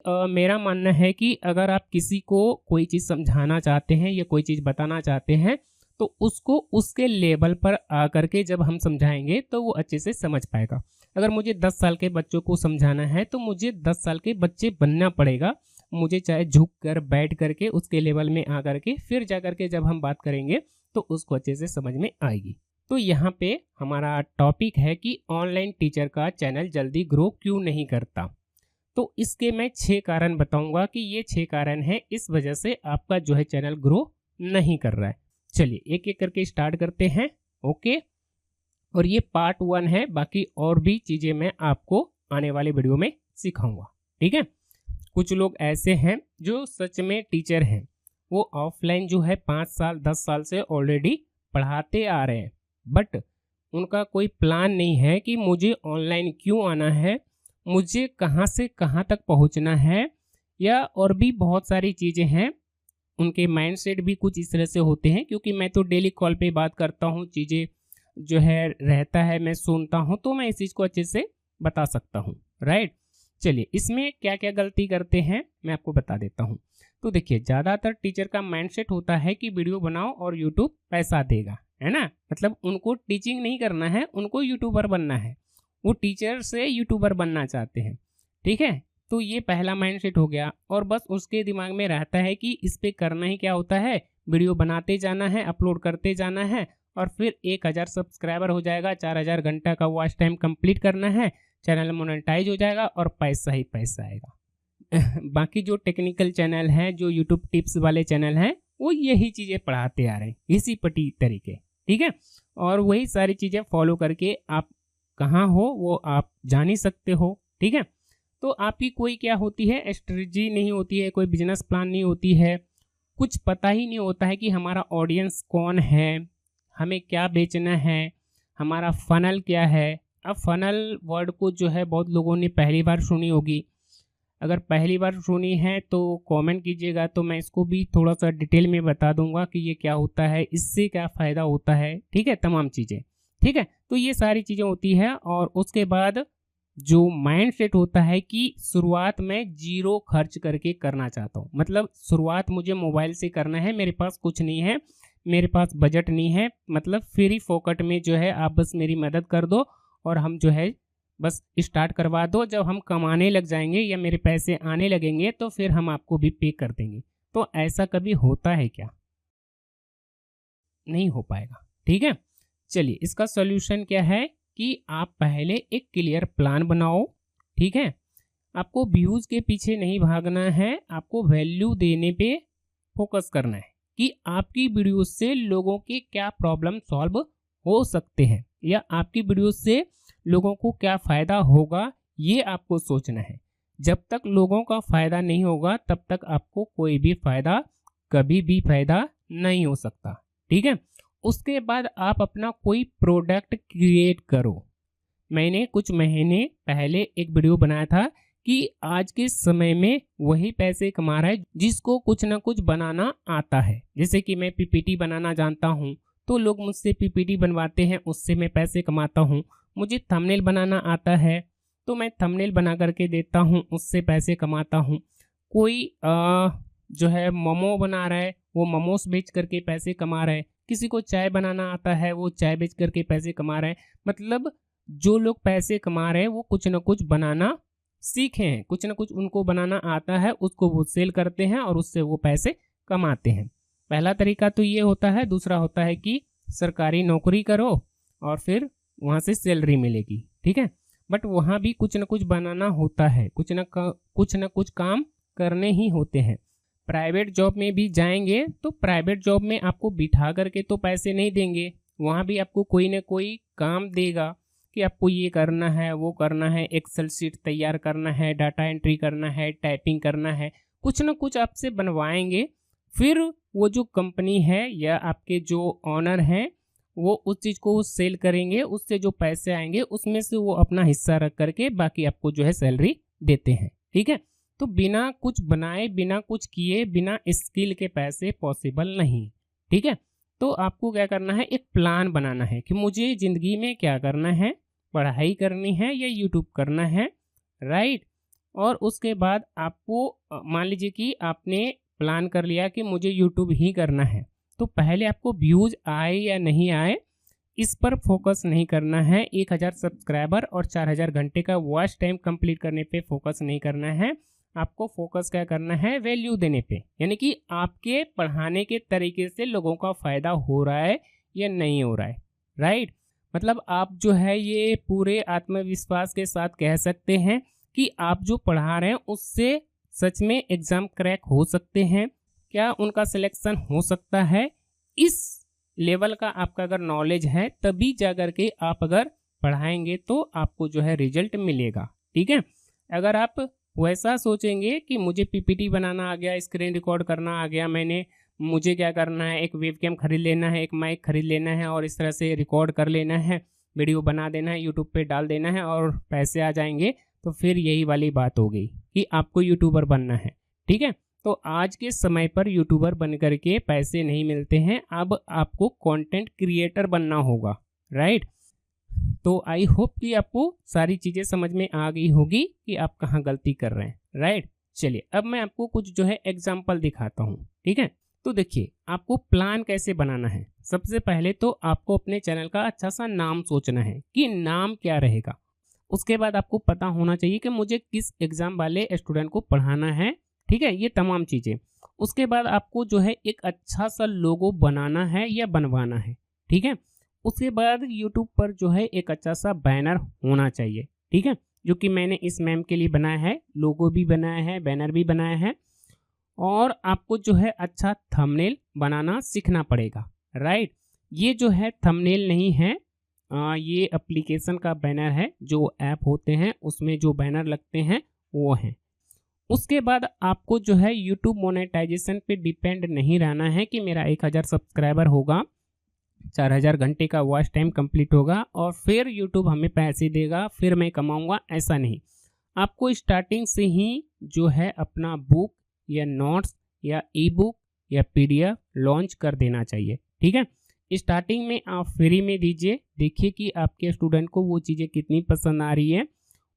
मेरा मानना है कि अगर आप किसी को कोई चीज़ समझाना चाहते हैं या कोई चीज़ बताना चाहते हैं, तो उसको उसके लेवल पर आकर के जब हम समझाएँगे तो वो अच्छे से समझ पाएगा। अगर मुझे 10 साल के बच्चों को समझाना है तो मुझे 10 साल के बच्चे बनना पड़ेगा। मुझे चाहे झुक कर, बैठ कर के उसके लेवल में आकर के फिर जाकर के जब हम बात करेंगे तो उसको अच्छे से समझ में आएगी। तो यहाँ पे हमारा टॉपिक है कि ऑनलाइन टीचर का चैनल जल्दी ग्रो क्यों नहीं करता। तो इसके मैं 6 कारण बताऊंगा कि ये 6 कारण हैं इस वजह से आपका जो है चैनल ग्रो नहीं कर रहा है। चलिए एक एक करके स्टार्ट करते हैं। ओके, और ये पार्ट 1 है, बाकी और भी चीज़ें मैं आपको आने वाले वीडियो में सिखाऊंगा। ठीक है, कुछ लोग ऐसे हैं जो सच में टीचर हैं, वो ऑफलाइन जो है 5 साल 10 साल से ऑलरेडी पढ़ाते आ रहे हैं, बट उनका कोई प्लान नहीं है कि मुझे ऑनलाइन क्यों आना है, मुझे कहाँ से कहाँ तक पहुँचना है, या और भी बहुत सारी चीज़ें हैं। उनके माइंडसेट भी कुछ इस तरह से होते हैं, क्योंकि मैं तो डेली कॉल पे बात करता हूँ, चीज़ें जो है रहता है, मैं सुनता हूँ, तो मैं इस चीज़ को अच्छे से बता सकता हूँ। राइट, चलिए इसमें क्या क्या गलती करते हैं मैं आपको बता देता हूँ। तो देखिए, ज़्यादातर टीचर का माइंडसेट होता है कि वीडियो बनाओ और यूट्यूब पैसा देगा, है ना। मतलब उनको टीचिंग नहीं करना है, उनको यूट्यूबर बनना है। वो टीचर से यूट्यूबर बनना चाहते हैं। ठीक है, तो ये पहला माइंडसेट हो गया। और बस उसके दिमाग में रहता है कि इस पे करना ही क्या होता है, वीडियो बनाते जाना है, अपलोड करते जाना है, और फिर 1000 सब्सक्राइबर हो जाएगा, 4000 घंटा का वॉच टाइम कंप्लीट करना है, चैनल मोनेटाइज हो जाएगा और पैसा ही पैसा आएगा। बाकी जो टेक्निकल चैनल हैं, जो यूट्यूब टिप्स वाले चैनल हैं, वो यही चीज़ें पढ़ाते आ रहे हैं इसी पटी तरीके। ठीक है, और वही सारी चीज़ें फॉलो करके आप कहाँ हो वो आप जान ही सकते हो। ठीक है, तो आपकी कोई क्या होती है, स्ट्रेटजी नहीं होती है, कोई बिजनेस प्लान नहीं होती है, कुछ पता ही नहीं होता है कि हमारा ऑडियंस कौन है, हमें क्या बेचना है, हमारा फनल क्या है। अब फनल वर्ड को जो है बहुत लोगों ने पहली बार सुनी होगी। अगर पहली बार सुनी है तो कमेंट कीजिएगा, तो मैं इसको भी थोड़ा सा डिटेल में बता दूंगा कि ये क्या होता है, इससे क्या फ़ायदा होता है। ठीक है, तमाम चीज़ें। ठीक है, तो ये सारी चीज़ें होती है। और उसके बाद जो माइंड सेट होता है कि शुरुआत में जीरो खर्च करके करना चाहता हूँ। मतलब शुरुआत मुझे मोबाइल से करना है, मेरे पास कुछ नहीं है, मेरे पास बजट नहीं है, मतलब फ्री फोकट में जो है आप बस मेरी मदद कर दो और हम जो है बस स्टार्ट करवा दो। जब हम कमाने लग जाएंगे या मेरे पैसे आने लगेंगे तो फिर हम आपको भी पे कर देंगे। तो ऐसा कभी होता है क्या? नहीं हो पाएगा। ठीक है, चलिए इसका सॉल्यूशन क्या है कि आप पहले एक क्लियर प्लान बनाओ। ठीक है, आपको व्यूज़ के पीछे नहीं भागना है, आपको वैल्यू देने पे फोकस करना है कि आपकी वीडियो से लोगों के क्या प्रॉब्लम सॉल्व हो सकते हैं, या आपकी वीडियो से लोगों को क्या फ़ायदा होगा, ये आपको सोचना है। जब तक लोगों का फ़ायदा नहीं होगा तब तक आपको कोई भी फ़ायदा, कभी भी फ़ायदा नहीं हो सकता। ठीक है, उसके बाद आप अपना कोई प्रोडक्ट क्रिएट करो। मैंने कुछ महीने पहले एक वीडियो बनाया था कि आज के समय में वही पैसे कमा रहा है जिसको कुछ ना कुछ बनाना आता है। जैसे कि मैं पीपीटी बनाना जानता हूँ, तो लोग मुझसे पीपीटी बनवाते हैं, उससे मैं पैसे कमाता हूँ। मुझे थंबनेल बनाना आता है तो मैं थंबनेल बना करके देता हूँ, उससे पैसे कमाता हूँ। कोई जो है मोमो बना रहा है, वो मोमोस बेच करके पैसे कमा रहा है। किसी को चाय बनाना आता है, वो चाय बेच करके पैसे कमा रहे हैं। मतलब जो लोग पैसे कमा रहे हैं वो कुछ ना कुछ बनाना सीखे हैं, कुछ ना कुछ उनको बनाना आता है, उसको वो सेल करते हैं और उससे वो पैसे कमाते हैं। पहला तरीका तो ये होता है। दूसरा होता है कि सरकारी नौकरी करो और फिर वहाँ से सैलरी मिलेगी। ठीक है, बट वहाँ भी कुछ ना कुछ बनाना होता है, कुछ ना कुछ काम करने ही होते हैं। प्राइवेट जॉब में भी जाएंगे तो प्राइवेट जॉब में आपको बिठा करके तो पैसे नहीं देंगे, वहाँ भी आपको कोई ना कोई काम देगा कि आपको ये करना है, वो करना है, एक्सेल शीट तैयार करना है, डाटा एंट्री करना है, टाइपिंग करना है, कुछ ना कुछ आपसे बनवाएंगे। फिर वो जो कंपनी है या आपके जो ऑनर हैं वो उस चीज़ को सेल करेंगे, उससे जो पैसे आएंगे उसमें से वो अपना हिस्सा रख करके बाकी आपको जो है सैलरी देते हैं। ठीक है, तो बिना कुछ बनाए, बिना कुछ किए, बिना स्किल के पैसे पॉसिबल नहीं। ठीक है, तो आपको क्या करना है, एक प्लान बनाना है कि मुझे ज़िंदगी में क्या करना है, पढ़ाई करनी है या यूट्यूब करना है। राइट, और उसके बाद आपको मान लीजिए कि आपने प्लान कर लिया कि मुझे यूट्यूब ही करना है, तो पहले आपको व्यूज़ आए या नहीं आए इस पर फोकस नहीं करना है। 1000 सब्सक्राइबर और 4000 घंटे का वॉच टाइम कंप्लीट करने पे फोकस नहीं करना है। आपको फोकस क्या करना है, वैल्यू देने पे, यानी कि आपके पढ़ाने के तरीके से लोगों का फ़ायदा हो रहा है या नहीं हो रहा है, राइट। मतलब आप जो है ये पूरे आत्मविश्वास के साथ कह सकते हैं कि आप जो पढ़ा रहे हैं उससे सच में एग्ज़ाम क्रैक हो सकते हैं, क्या उनका सिलेक्शन हो सकता है। इस लेवल का आपका अगर नॉलेज है तभी जा कर के आप अगर पढ़ाएंगे तो आपको जो है रिजल्ट मिलेगा, ठीक है। अगर आप वैसा सोचेंगे कि मुझे पीपीटी बनाना आ गया, स्क्रीन रिकॉर्ड करना आ गया, मुझे क्या करना है, एक वेबकैम खरीद लेना है, एक माइक खरीद लेना है और इस तरह से रिकॉर्ड कर लेना है, वीडियो बना देना है, यूट्यूब पे डाल देना है और पैसे आ जाएंगे, तो फिर यही वाली बात हो गई कि आपको यूट्यूबर बनना है, ठीक है। तो आज के समय पर यूट्यूबर बन करके पैसे नहीं मिलते हैं, अब आपको कंटेंट क्रिएटर बनना होगा, राइट। तो आई होप कि आपको सारी चीज़ें समझ में आ गई होगी कि आप कहाँ गलती कर रहे हैं, राइट। चलिए अब मैं आपको कुछ जो है एग्जाम्पल दिखाता हूँ, ठीक है। तो देखिए आपको प्लान कैसे बनाना है। सबसे पहले तो आपको अपने चैनल का अच्छा सा नाम सोचना है कि नाम क्या रहेगा। उसके बाद आपको पता होना चाहिए कि मुझे किस एग्ज़ाम वाले स्टूडेंट को पढ़ाना है, ठीक है, ये तमाम चीज़ें। उसके बाद आपको जो है एक अच्छा सा लोगो बनाना है या बनवाना है, ठीक है। उसके बाद यूट्यूब पर जो है एक अच्छा सा बैनर होना चाहिए, ठीक है, जो कि मैंने इस मैम के लिए बनाया है, लोगो भी बनाया है, बैनर भी बनाया है। और आपको जो है अच्छा थंबनेल बनाना सीखना पड़ेगा, राइट। ये जो है थंबनेल नहीं है, ये एप्लीकेशन का बैनर है, जो ऐप होते हैं उसमें जो बैनर लगते हैं वो हैं। उसके बाद आपको जो है यूट्यूब मोनेटाइजेशन पे डिपेंड नहीं रहना है कि मेरा 1000 सब्सक्राइबर होगा, 4000 घंटे का वॉच टाइम कंप्लीट होगा और फिर यूट्यूब हमें पैसे देगा, फिर मैं कमाऊंगा, ऐसा नहीं। आपको स्टार्टिंग से ही जो है अपना बुक या नोट्स या ई बुक या पीडीएफ लॉन्च कर देना चाहिए, ठीक है। स्टार्टिंग में आप फ्री में दीजिए, देखिए कि आपके स्टूडेंट को वो चीज़ें कितनी पसंद आ रही है,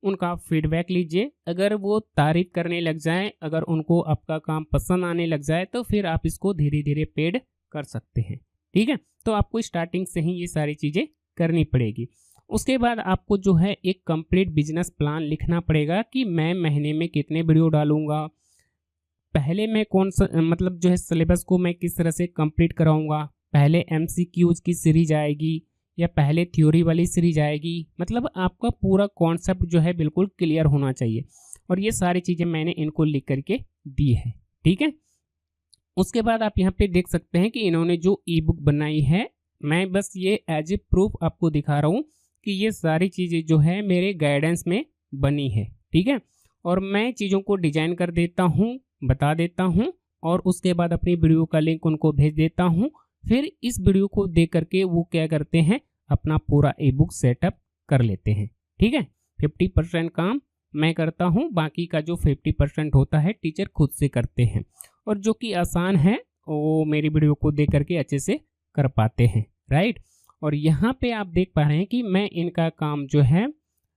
उनका फीडबैक लीजिए। अगर वो तारीफ करने लग जाएं, अगर उनको आपका काम पसंद आने लग जाए तो फिर आप इसको धीरे धीरे पेड कर सकते हैं, ठीक है। तो आपको स्टार्टिंग से ही ये सारी चीज़ें करनी पड़ेगी। उसके बाद आपको जो है एक कंप्लीट बिजनेस प्लान लिखना पड़ेगा कि मैं महीने में कितने वीडियो डालूंगा, पहले मैं कौन सा मतलब जो है सिलेबस को मैं किस तरह से कंप्लीट कराऊंगा, पहले एमसीक्यूज की सीरीज आएगी या पहले थ्योरी वाली सीरीज आएगी। मतलब आपका पूरा कॉन्सेप्ट जो है बिल्कुल क्लियर होना चाहिए और ये सारी चीज़ें मैंने इनको लिख करके दी है, ठीक है। उसके बाद आप यहाँ पे देख सकते हैं कि इन्होंने जो ई बुक बनाई है, मैं बस ये एज ए प्रूफ आपको दिखा रहा हूँ कि ये सारी चीज़ें जो है मेरे गाइडेंस में बनी है, ठीक है। और मैं चीज़ों को डिजाइन कर देता हूँ, बता देता हूँ और उसके बाद अपनी वीडियो का लिंक उनको भेज देता हूँ। फिर इस वीडियो को देख करके वो क्या करते हैं, अपना पूरा ई बुक सेटअप कर लेते हैं, ठीक है। 50% काम मैं करता हूँ, बाकी का जो 50% होता है टीचर खुद से करते हैं और जो कि आसान है वो मेरी वीडियो को देख करके अच्छे से कर पाते हैं, राइट। और यहाँ पे आप देख पा रहे हैं कि मैं इनका काम जो है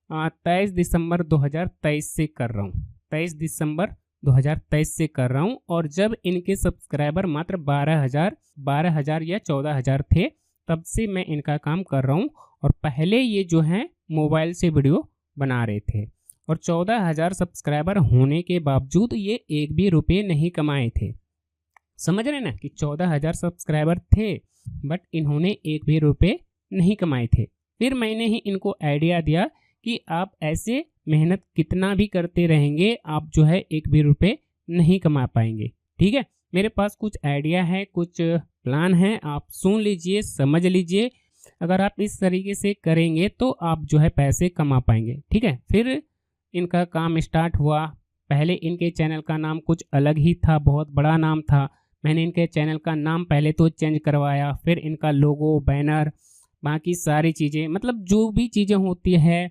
23 दिसंबर 2023 से कर रहा हूँ, 23 दिसंबर 2023 से कर रहा हूँ। और जब इनके सब्सक्राइबर मात्र 12,000 या 14,000 थे तब से मैं इनका काम कर रहा हूँ। और पहले ये जो है मोबाइल से वीडियो बना रहे थे और 14,000 सब्सक्राइबर होने के बावजूद ये एक भी रुपये नहीं कमाए थे। समझ रहे ना कि 14,000 सब्सक्राइबर थे बट इन्होंने एक भी रुपये नहीं कमाए थे। फिर मैंने ही इनको आइडिया दिया कि आप ऐसे मेहनत कितना भी करते रहेंगे आप जो है एक भी रुपये नहीं कमा पाएंगे, ठीक है। मेरे पास कुछ आइडिया है, कुछ प्लान है, आप सुन लीजिए, समझ लीजिए। अगर आप इस तरीके से करेंगे तो आप जो है पैसे कमा पाएंगे, ठीक है। फिर इनका काम स्टार्ट हुआ। पहले इनके चैनल का नाम कुछ अलग ही था, बहुत बड़ा नाम था। मैंने इनके चैनल का नाम पहले तो चेंज करवाया, फिर इनका लोगो, बैनर, बाकी सारी चीज़ें, मतलब जो भी चीज़ें होती है।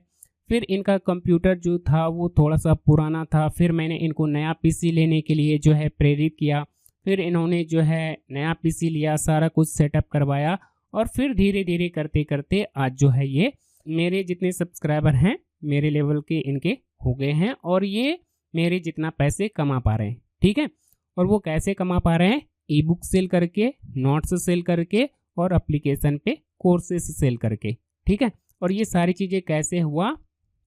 फिर इनका कंप्यूटर जो था वो थोड़ा सा पुराना था, फिर मैंने इनको नया पीसी लेने के लिए जो है प्रेरित किया। फिर इन्होंने जो है नया पीसी लिया, सारा कुछ सेटअप करवाया और फिर धीरे धीरे करते करते आज जो है ये मेरे जितने सब्सक्राइबर हैं मेरे लेवल के इनके हो गए हैं। और ये मेरे जितना पैसे कमा पा रहे हैं, ठीक है। और वो कैसे कमा पा रहे हैं? ई बुक सेल करके, नोट्स सेल करके और एप्लीकेशन पे कोर्सेस सेल करके, ठीक है। और ये सारी चीज़ें कैसे हुआ?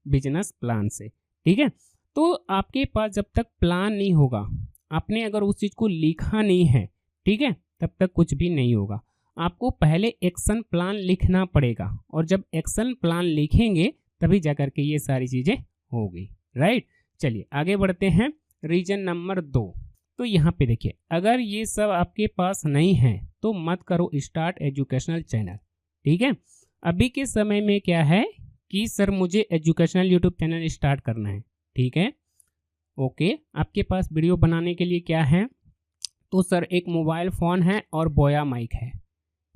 बिजनेस प्लान से, ठीक है। तो आपके पास जब तक प्लान नहीं होगा, आपने अगर उस चीज़ को लिखा नहीं है, ठीक है, तब तक कुछ भी नहीं होगा। आपको पहले एक्शन प्लान लिखना पड़ेगा और जब एक्शन प्लान लिखेंगे तभी जा कर के ये सारी चीज़ें होगी, राइट। चलिए आगे बढ़ते हैं। रीजन नंबर 2, तो यहाँ पे देखिए, अगर ये सब आपके पास नहीं है तो मत करो स्टार्ट एजुकेशनल चैनल, ठीक है। अभी के समय में क्या है कि सर मुझे एजुकेशनल यूट्यूब चैनल स्टार्ट करना है, ठीक है, ओके। आपके पास वीडियो बनाने के लिए क्या है? तो सर एक मोबाइल फ़ोन है और बोया माइक है,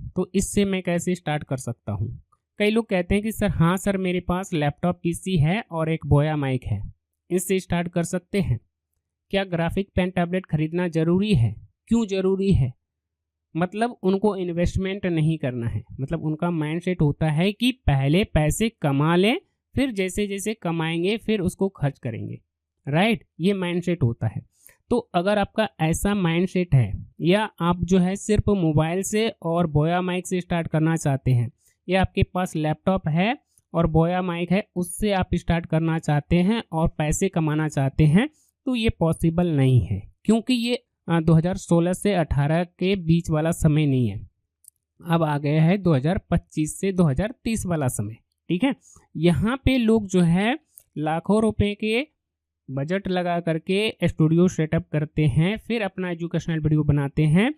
तो इससे मैं कैसे स्टार्ट कर सकता हूँ? कई लोग कहते हैं कि सर हाँ सर मेरे पास लैपटॉप पीसी है और एक बोया माइक है, इससे स्टार्ट कर सकते हैं। क्या ग्राफिक पेन टैबलेट खरीदना ज़रूरी है? क्यों ज़रूरी है? मतलब उनको इन्वेस्टमेंट नहीं करना है, मतलब उनका माइंडसेट होता है कि पहले पैसे कमा लें, फिर जैसे जैसे कमाएंगे फिर उसको खर्च करेंगे, राइट। ये माइंडसेट होता है। तो अगर आपका ऐसा माइंडसेट है या आप जो है सिर्फ मोबाइल से और बोया माइक से स्टार्ट करना चाहते हैं, या आपके पास लैपटॉप है और बोया माइक है उससे आप स्टार्ट करना चाहते हैं और पैसे कमाना चाहते हैं, तो ये पॉसिबल नहीं है, क्योंकि ये 2016 से 18 के बीच वाला समय नहीं है, अब आ गया है 2025 से 2030 वाला समय, ठीक है। यहाँ पे लोग जो है लाखों रुपए के बजट लगा करके स्टूडियो सेटअप करते हैं, फिर अपना एजुकेशनल वीडियो बनाते हैं।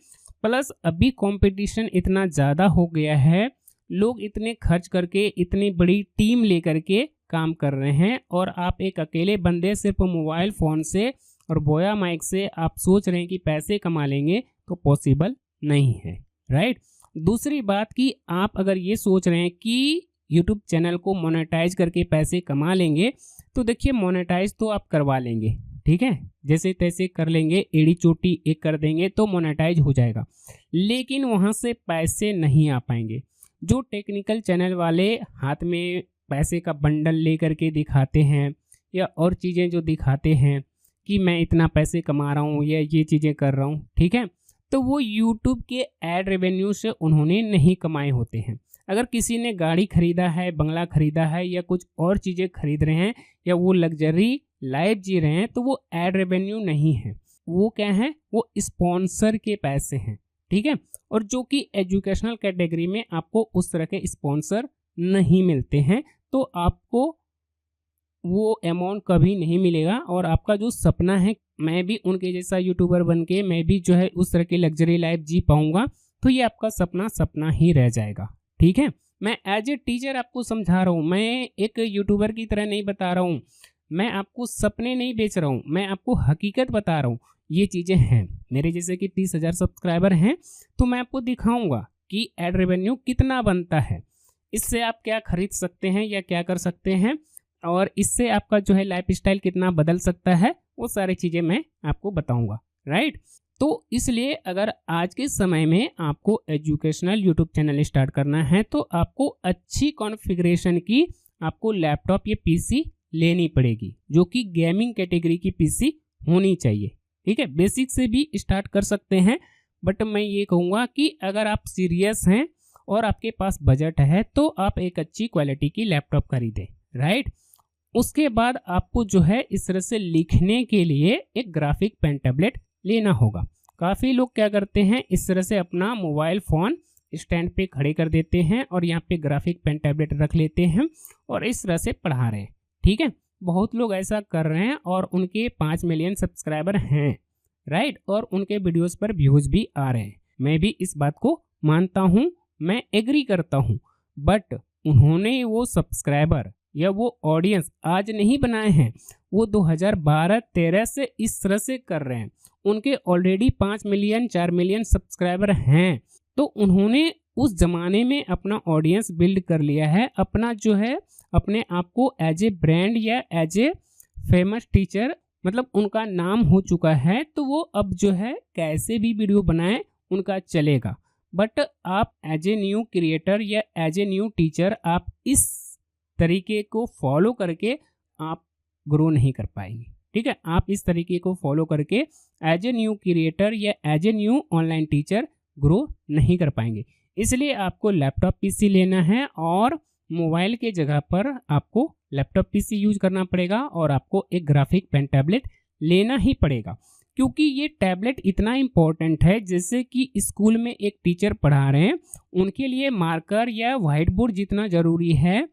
प्लस अभी कंपटीशन इतना ज़्यादा हो गया है, लोग इतने खर्च करके इतनी बड़ी टीम लेकर के काम कर रहे हैं, और आप एक अकेले बंदे सिर्फ मोबाइल फ़ोन से और बोया माइक से आप सोच रहे हैं कि पैसे कमा लेंगे, तो पॉसिबल नहीं है, राइट। दूसरी बात कि आप अगर ये सोच रहे हैं कि यूट्यूब चैनल को मोनेटाइज करके पैसे कमा लेंगे, तो देखिए मोनेटाइज तो आप करवा लेंगे, ठीक है, जैसे तैसे कर लेंगे, एड़ी चोटी एक कर देंगे तो मोनेटाइज हो जाएगा, लेकिन वहाँ से पैसे नहीं आ पाएंगे। जो टेक्निकल चैनल वाले हाथ में पैसे का बंडल लेकर के दिखाते हैं या और चीज़ें जो दिखाते हैं कि मैं इतना पैसे कमा रहा हूँ या ये चीज़ें कर रहा हूँ, ठीक है, तो वो यूट्यूब के ऐड रेवेन्यू से उन्होंने नहीं कमाए होते हैं। अगर किसी ने गाड़ी खरीदा है, बंगला खरीदा है या कुछ और चीज़ें खरीद रहे हैं या वो लग्जरी लाइफ जी रहे हैं, तो वो ऐड रेवेन्यू नहीं है, वो क्या है, वो स्पॉन्सर के पैसे हैं, ठीक है। और जो कि एजुकेशनल कैटेगरी में आपको उस तरह के स्पॉन्सर नहीं मिलते हैं, तो आपको वो अमाउंट कभी नहीं मिलेगा, और आपका जो सपना है मैं भी उनके जैसा यूट्यूबर बन के मैं भी जो है उस तरह की लग्जरी लाइफ जी पाऊंगा, तो ये आपका सपना सपना ही रह जाएगा, ठीक है। मैं एज ए टीचर आपको समझा रहा हूँ, मैं एक यूट्यूबर की तरह नहीं बता रहा हूँ, मैं आपको सपने नहीं बेच रहा हूँ, मैं आपको हकीकत बता रहा हूँ। ये चीज़ें हैं, मेरे जैसे कि 30,000 सब्सक्राइबर हैं, तो मैं आपको दिखाऊंगा कि एड रेवेन्यू कितना बनता है, इससे आप क्या खरीद सकते हैं या क्या कर सकते हैं, और इससे आपका जो है लाइफ स्टाइल कितना बदल सकता है, वो सारी चीज़ें मैं आपको बताऊंगा, राइट। तो इसलिए अगर आज के समय में आपको एजुकेशनल यूट्यूब चैनल स्टार्ट करना है, तो आपको अच्छी कॉन्फ़िगरेशन की आपको लैपटॉप या पीसी लेनी पड़ेगी, जो कि गेमिंग कैटेगरी की पीसी होनी चाहिए, ठीक है। बेसिक से भी स्टार्ट कर सकते हैं, बट मैं ये कहूँगा कि अगर आप सीरियस हैं और आपके पास बजट है, तो आप एक अच्छी क्वालिटी की लैपटॉप खरीदें, राइट। उसके बाद आपको जो है इस तरह से लिखने के लिए एक ग्राफिक पेन टैबलेट लेना होगा। काफ़ी लोग क्या करते हैं, इस तरह से अपना मोबाइल फ़ोन स्टैंड पे खड़े कर देते हैं और यहाँ पे ग्राफिक पेन टैबलेट रख लेते हैं और इस तरह से पढ़ा रहे हैं, ठीक है। बहुत लोग ऐसा कर रहे हैं और उनके 5 मिलियन सब्सक्राइबर हैं, राइट, और उनके वीडियोस पर व्यूज़ भी आ रहे हैं। मैं भी इस बात को मानता हूँ, मैं एग्री करता हूँ, बट उन्होंने वो सब्सक्राइबर या वो ऑडियंस आज नहीं बनाए हैं, वो 2012-13 से इस तरह से कर रहे हैं। उनके ऑलरेडी 5 मिलियन 4 मिलियन सब्सक्राइबर हैं, तो उन्होंने उस ज़माने में अपना ऑडियंस बिल्ड कर लिया है, अपना जो है अपने आप को एज ए ब्रांड या एज ए फेमस टीचर, मतलब उनका नाम हो चुका है, तो वो अब जो है कैसे भी वीडियो बनाएं उनका चलेगा। बट आप एज ए न्यू क्रिएटर या एज ए न्यू टीचर आप इस तरीके को फॉलो करके आप ग्रो नहीं कर पाएंगे, ठीक है, आप इस तरीके को फॉलो करके एज ए न्यू क्रिएटर या as a new online teacher grow नहीं कर पाएंगे। इसलिए आपको लैपटॉप पीसी लेना है और मोबाइल के जगह पर आपको लैपटॉप पीसी यूज करना पड़ेगा और आपको एक ग्राफिक पेन टैबलेट लेना ही पड़ेगा, क्योंकि ये टैबलेट इतना इम्पोर्टेंट है। जैसे कि स्कूल में एक टीचर पढ़ा रहे हैं, उनके लिए मार्कर या व्हाइट बोर्ड जितना ज़रूरी है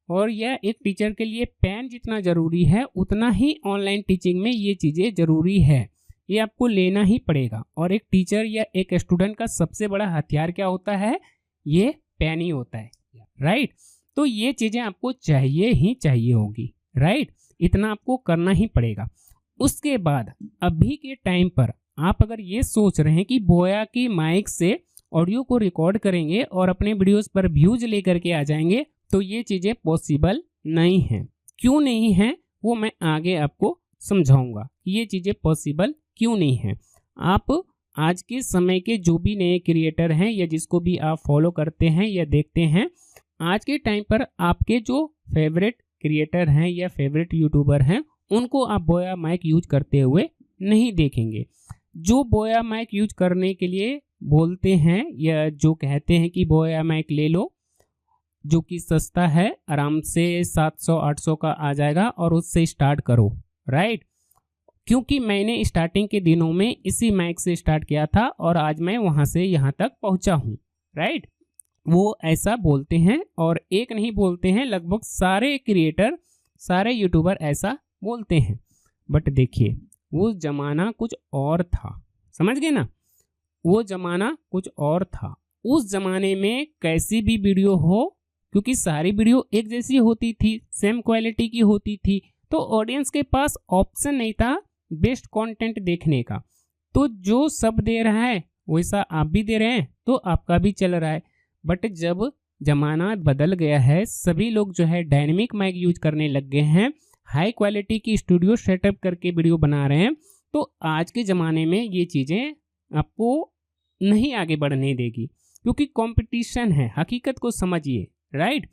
और यह एक टीचर के लिए पेन जितना ज़रूरी है, उतना ही ऑनलाइन टीचिंग में ये चीज़ें ज़रूरी है। ये आपको लेना ही पड़ेगा। और एक टीचर या एक स्टूडेंट का सबसे बड़ा हथियार क्या होता है? ये पेन ही होता है, राइट। तो ये चीज़ें आपको चाहिए ही चाहिए होगी, राइट। इतना आपको करना ही पड़ेगा। उसके बाद अभी के टाइम पर आप अगर ये सोच रहे हैं कि बोया की माइक से ऑडियो को रिकॉर्ड करेंगे और अपने वीडियोस पर व्यूज लेकर के आ जाएंगे, तो ये चीज़ें पॉसिबल नहीं हैं। क्यों नहीं है वो मैं आगे आपको समझाऊंगा, ये चीज़ें पॉसिबल क्यों नहीं है। आप आज के समय के जो भी नए क्रिएटर हैं या जिसको भी आप फॉलो करते हैं या देखते हैं, आज के टाइम पर आपके जो फेवरेट क्रिएटर हैं या फेवरेट यूट्यूबर हैं, उनको आप बोया माइक यूज करते हुए नहीं देखेंगे। जो बोया माइक यूज करने के लिए बोलते हैं या जो कहते हैं कि बोया माइक ले लो, जो कि सस्ता है, आराम से 700-800 का आ जाएगा और उससे स्टार्ट करो, राइट। क्योंकि मैंने स्टार्टिंग के दिनों में इसी माइक से स्टार्ट किया था और आज मैं वहाँ से यहाँ तक पहुँचा हूँ, राइट। वो ऐसा बोलते हैं और एक नहीं बोलते हैं, लगभग सारे क्रिएटर, सारे यूट्यूबर ऐसा बोलते हैं। बट देखिए, वो ज़माना कुछ और था, समझ गए ना। वो ज़माना कुछ और था। उस ज़माने में कैसी भी वीडियो हो, क्योंकि सारी वीडियो एक जैसी होती थी, सेम क्वालिटी की होती थी, तो ऑडियंस के पास ऑप्शन नहीं था बेस्ट कंटेंट देखने का। तो जो सब दे रहा है वैसा आप भी दे रहे हैं, तो आपका भी चल रहा है। बट जब ज़माना बदल गया है, सभी लोग जो है डायनेमिक माइक यूज करने लग गए हैं, हाई क्वालिटी की स्टूडियो सेटअप करके वीडियो बना रहे हैं, तो आज के ज़माने में ये चीज़ें आपको नहीं आगे बढ़ने देगी, क्योंकि कंपटीशन है। हकीकत को समझिए, राइट।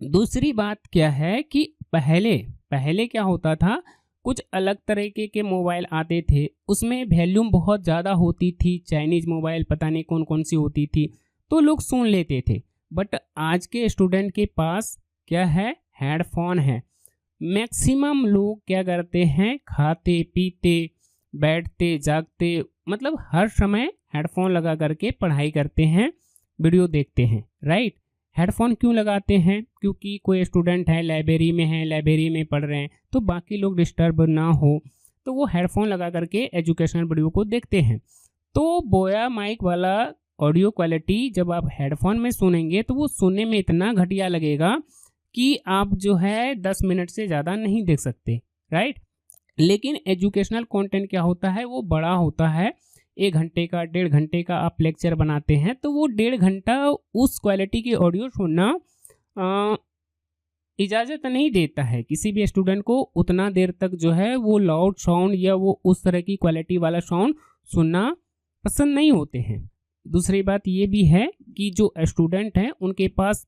दूसरी बात क्या है कि पहले क्या होता था, कुछ अलग तरीके के मोबाइल आते थे, उसमें वॉल्यूम बहुत ज़्यादा होती थी, चाइनीज़ मोबाइल पता नहीं कौन कौन सी होती थी, तो लोग सुन लेते थे। बट आज के स्टूडेंट के पास क्या है? हेडफोन है। मैक्सिमम लोग क्या करते हैं, खाते पीते बैठते जागते, मतलब हर समय हेडफोन लगा करके पढ़ाई करते हैं, वीडियो देखते हैं, राइट। हेडफोन क्यों लगाते हैं? क्योंकि कोई स्टूडेंट है, लाइब्रेरी में है, लाइब्रेरी में पढ़ रहे हैं, तो बाकी लोग डिस्टर्ब ना हो, तो वो हेडफोन लगा करके एजुकेशनल वीडियो को देखते हैं। तो बोया माइक वाला ऑडियो क्वालिटी जब आप हेडफोन में सुनेंगे तो वो सुनने में इतना घटिया लगेगा कि आप जो है 10 मिनट से ज़्यादा नहीं देख सकते, राइट। लेकिन एजुकेशनल कंटेंट क्या होता है, वो बड़ा होता है। 1 घंटे का, 1.5 घंटे का आप लेक्चर बनाते हैं, तो वो 1.5 घंटा उस क्वालिटी की ऑडियो सुनना इजाज़त नहीं देता है किसी भी स्टूडेंट को। उतना देर तक जो है वो लाउड साउंड या वो उस तरह की क्वालिटी वाला साउंड सुनना पसंद नहीं होते हैं। दूसरी बात ये भी है कि जो स्टूडेंट हैं उनके पास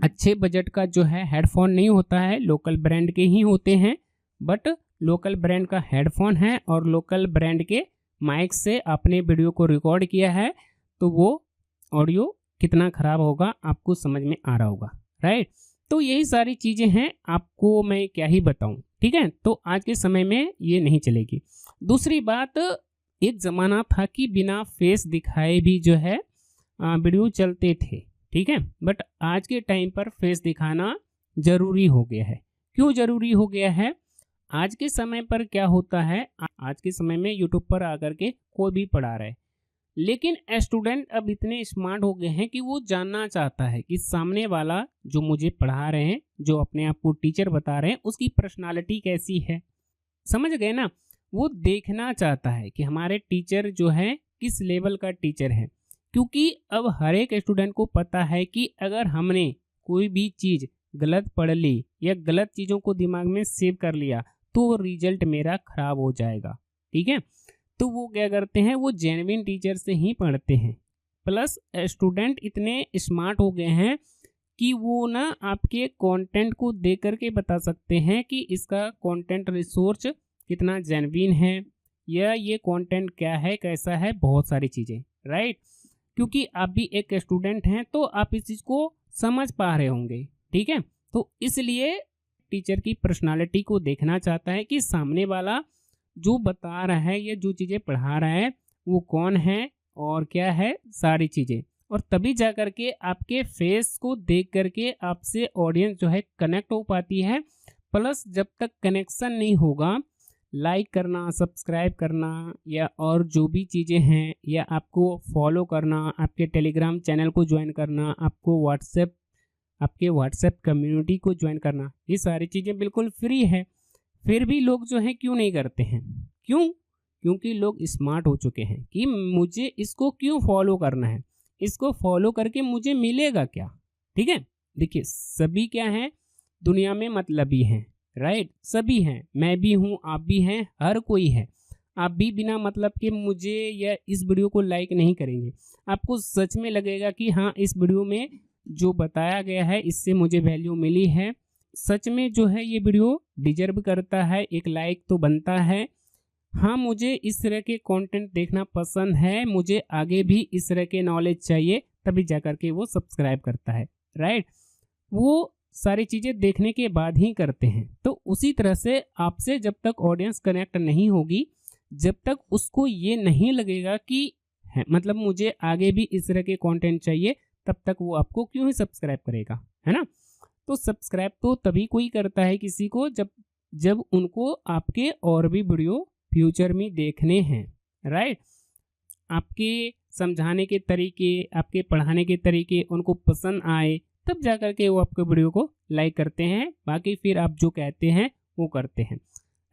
अच्छे बजट का जो है हेडफोन नहीं होता है, लोकल ब्रांड के ही होते हैं। बट लोकल ब्रांड का हेडफोन है और लोकल ब्रांड के माइक से आपने वीडियो को रिकॉर्ड किया है, तो वो ऑडियो कितना ख़राब होगा आपको समझ में आ रहा होगा, राइट। तो यही सारी चीज़ें हैं, आपको मैं क्या ही बताऊं, ठीक है। तो आज के समय में ये नहीं चलेगी। दूसरी बात, एक ज़माना था कि बिना फेस दिखाए भी जो है वीडियो चलते थे, ठीक है। बट आज के टाइम पर फेस दिखाना ज़रूरी हो गया है। क्यों ज़रूरी हो गया है? आज के समय पर क्या होता है, आज के समय में यूट्यूब पर आकर के कोई भी पढ़ा रहा है, लेकिन स्टूडेंट अब इतने स्मार्ट हो गए हैं कि वो जानना चाहता है कि सामने वाला जो मुझे पढ़ा रहे हैं, जो अपने आप को टीचर बता रहे हैं, उसकी पर्सनालिटी कैसी है। समझ गए ना। वो देखना चाहता है कि हमारे टीचर जो है किस लेवल का टीचर है, क्योंकि अब हर एक स्टूडेंट को पता है कि अगर हमने कोई भी चीज़ गलत पढ़ ली या गलत चीज़ों को दिमाग में सेव कर लिया तो रिजल्ट मेरा खराब हो जाएगा, ठीक है। तो वो क्या करते हैं, वो जेन्युइन टीचर से ही पढ़ते हैं। प्लस स्टूडेंट इतने स्मार्ट हो गए हैं कि वो ना आपके कंटेंट को देख करके बता सकते हैं कि इसका कंटेंट रिसोर्स कितना जेन्युइन है, या ये कंटेंट क्या है, कैसा है, बहुत सारी चीज़ें, राइट। क्योंकि आप भी एक स्टूडेंट हैं तो आप इस चीज़ को समझ पा रहे होंगे, ठीक है। तो इसलिए टीचर की पर्सनालिटी को देखना चाहता है कि सामने वाला जो बता रहा है या जो चीज़ें पढ़ा रहा है वो कौन है और क्या है, सारी चीज़ें। और तभी जा कर के आपके फेस को देख करके आपसे ऑडियंस जो है कनेक्ट हो पाती है। प्लस जब तक कनेक्शन नहीं होगा, लाइक करना, सब्सक्राइब करना या और जो भी चीज़ें हैं, या आपको फॉलो करना, आपके टेलीग्राम चैनल को ज्वाइन करना, आपके व्हाट्सएप कम्युनिटी को ज्वाइन करना, ये सारी चीज़ें बिल्कुल फ्री है। फिर भी लोग जो हैं क्यों नहीं करते हैं? क्यों? क्योंकि लोग स्मार्ट हो चुके हैं कि मुझे इसको क्यों फॉलो करना है, इसको फॉलो करके मुझे मिलेगा क्या, ठीक है। देखिए सभी क्या हैं, दुनिया में मतलबी हैं, राइट। सभी हैं, मैं भी हूँ, आप भी हैं, हर कोई है। आप भी बिना मतलब के मुझे या इस वीडियो को लाइक नहीं करेंगे। आपको सच में लगेगा कि हाँ, इस वीडियो में जो बताया गया है इससे मुझे वैल्यू मिली है, सच में जो है ये वीडियो डिजर्व करता है, एक लाइक तो बनता है। हाँ, मुझे इस तरह के कंटेंट देखना पसंद है, मुझे आगे भी इस तरह के नॉलेज चाहिए, तभी जा कर के वो सब्सक्राइब करता है, राइट। वो सारी चीज़ें देखने के बाद ही करते हैं। तो उसी तरह से आपसे जब तक ऑडियंस कनेक्ट नहीं होगी, जब तक उसको ये नहीं लगेगा कि मतलब मुझे आगे भी इस तरह के कंटेंट चाहिए, तब तक वो आपको क्यों ही सब्सक्राइब करेगा, है ना। तो सब्सक्राइब तो तभी कोई करता है किसी को जब उनको आपके और भी वीडियो फ्यूचर में देखने हैं, राइट। आपके समझाने के तरीके, आपके पढ़ाने के तरीके उनको पसंद आए, तब जा कर के वो आपके वीडियो को लाइक करते हैं। बाकी फिर आप जो कहते हैं वो करते हैं।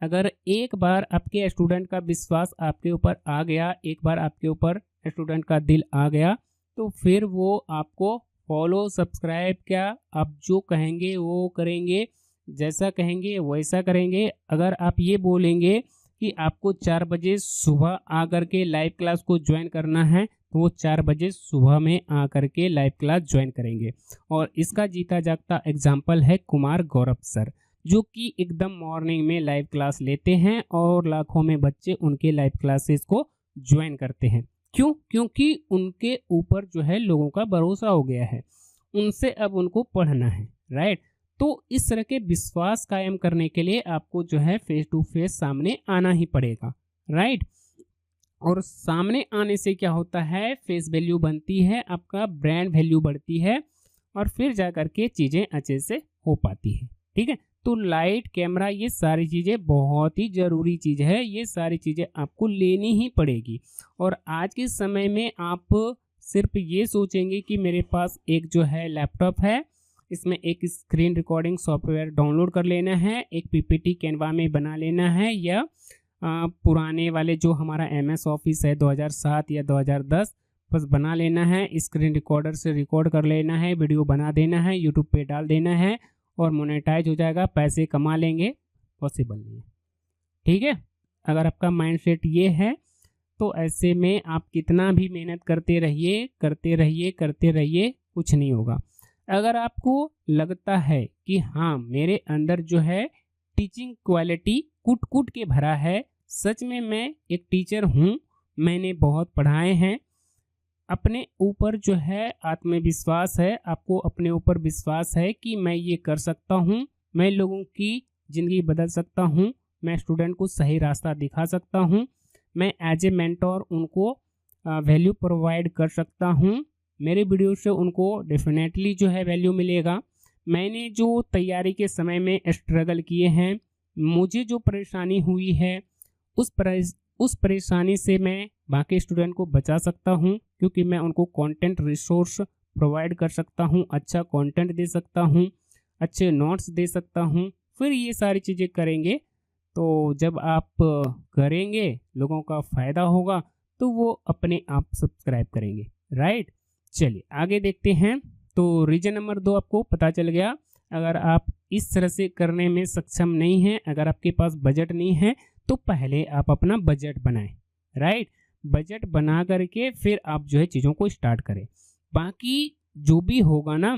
अगर एक बार आपके स्टूडेंट का विश्वास आपके ऊपर आ गया, एक बार आपके ऊपर स्टूडेंट का दिल आ गया, तो फिर वो आपको फॉलो, सब्सक्राइब, क्या आप जो कहेंगे वो करेंगे, जैसा कहेंगे वैसा करेंगे। अगर आप ये बोलेंगे कि आपको 4 बजे सुबह आकर के लाइव क्लास को ज्वाइन करना है, तो वो 4 बजे सुबह में आकर के लाइव क्लास ज्वाइन करेंगे। और इसका जीता जागता एग्जाम्पल है कुमार गौरव सर, जो कि एकदम मॉर्निंग में लाइव क्लास लेते हैं और लाखों में बच्चे उनके लाइव क्लासेस को ज्वाइन करते हैं। क्यों? क्योंकि उनके ऊपर जो है लोगों का भरोसा हो गया है, उनसे अब उनको पढ़ना है, राइट। तो इस तरह के विश्वास कायम करने के लिए आपको जो है फेस टू फेस सामने आना ही पड़ेगा, राइट। और सामने आने से क्या होता है, फेस वैल्यू बनती है, आपका ब्रांड वैल्यू बढ़ती है, और फिर जा कर के चीज़ें अच्छे से हो पाती है, ठीक है। तो लाइट, कैमरा, ये सारी चीज़ें बहुत ही ज़रूरी चीज़ है, ये सारी चीज़ें आपको लेनी ही पड़ेगी। और आज के समय में आप सिर्फ ये सोचेंगे कि मेरे पास एक जो है लैपटॉप है, इसमें एक स्क्रीन रिकॉर्डिंग सॉफ्टवेयर डाउनलोड कर लेना है, एक पीपीटी कैनवा में बना लेना है, या पुराने वाले जो हमारा MS ऑफिस है 2007 या 2010 बस बना लेना है, स्क्रीन रिकॉर्डर से रिकॉर्ड कर लेना है, वीडियो बना देना है, यूट्यूब पे डाल देना है और मोनेटाइज हो जाएगा, पैसे कमा लेंगे। पॉसिबल नहीं है, ठीक है। अगर आपका माइंडसेट ये है तो ऐसे में आप कितना भी मेहनत करते रहिए, करते रहिए, करते रहिए, कुछ नहीं होगा। अगर आपको लगता है कि हाँ, मेरे अंदर जो है टीचिंग क्वालिटी कूट कूट के भरा है, सच में मैं एक टीचर हूँ, मैंने बहुत पढ़ाए हैं, अपने ऊपर जो है आत्मविश्वास है, आपको अपने ऊपर विश्वास है कि मैं ये कर सकता हूँ, मैं लोगों की ज़िंदगी बदल सकता हूँ, मैं स्टूडेंट को सही रास्ता दिखा सकता हूँ, मैं एज ए मेंटोर उनको वैल्यू प्रोवाइड कर सकता हूँ, मेरे वीडियो से उनको डेफिनेटली जो है वैल्यू मिलेगा। मैंने जो तैयारी के समय में स्ट्रगल किए हैं, मुझे जो परेशानी हुई है, उस परेशानी से मैं बाकी स्टूडेंट को बचा सकता हूं, क्योंकि मैं उनको कंटेंट रिसोर्स प्रोवाइड कर सकता हूं, अच्छा कंटेंट दे सकता हूं, अच्छे नोट्स दे सकता हूं। फिर ये सारी चीज़ें करेंगे तो जब आप करेंगे, लोगों का फ़ायदा होगा, तो वो अपने आप सब्सक्राइब करेंगे, राइट। चलिए आगे देखते हैं। तो रीजन नंबर 2 आपको पता चल गया। अगर आप इस तरह से करने में सक्षम नहीं हैं, अगर आपके पास बजट नहीं है, तो पहले आप अपना बजट बनाएं, राइट। बजट बना करके फिर आप जो है चीज़ों को स्टार्ट करें। बाकी जो भी होगा ना,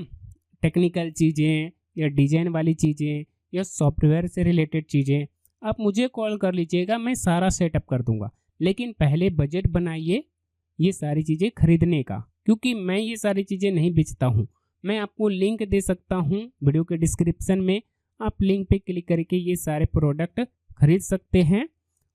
टेक्निकल चीज़ें या डिज़ाइन वाली चीज़ें या सॉफ्टवेयर से रिलेटेड चीज़ें, आप मुझे कॉल कर लीजिएगा, मैं सारा सेटअप कर दूंगा। लेकिन पहले बजट बनाइए ये सारी चीज़ें खरीदने का, क्योंकि मैं ये सारी चीज़ें नहीं बेचता हूँ। मैं आपको लिंक दे सकता हूँ वीडियो के डिस्क्रिप्शन में, आप लिंक पे क्लिक करके ये सारे प्रोडक्ट खरीद सकते हैं,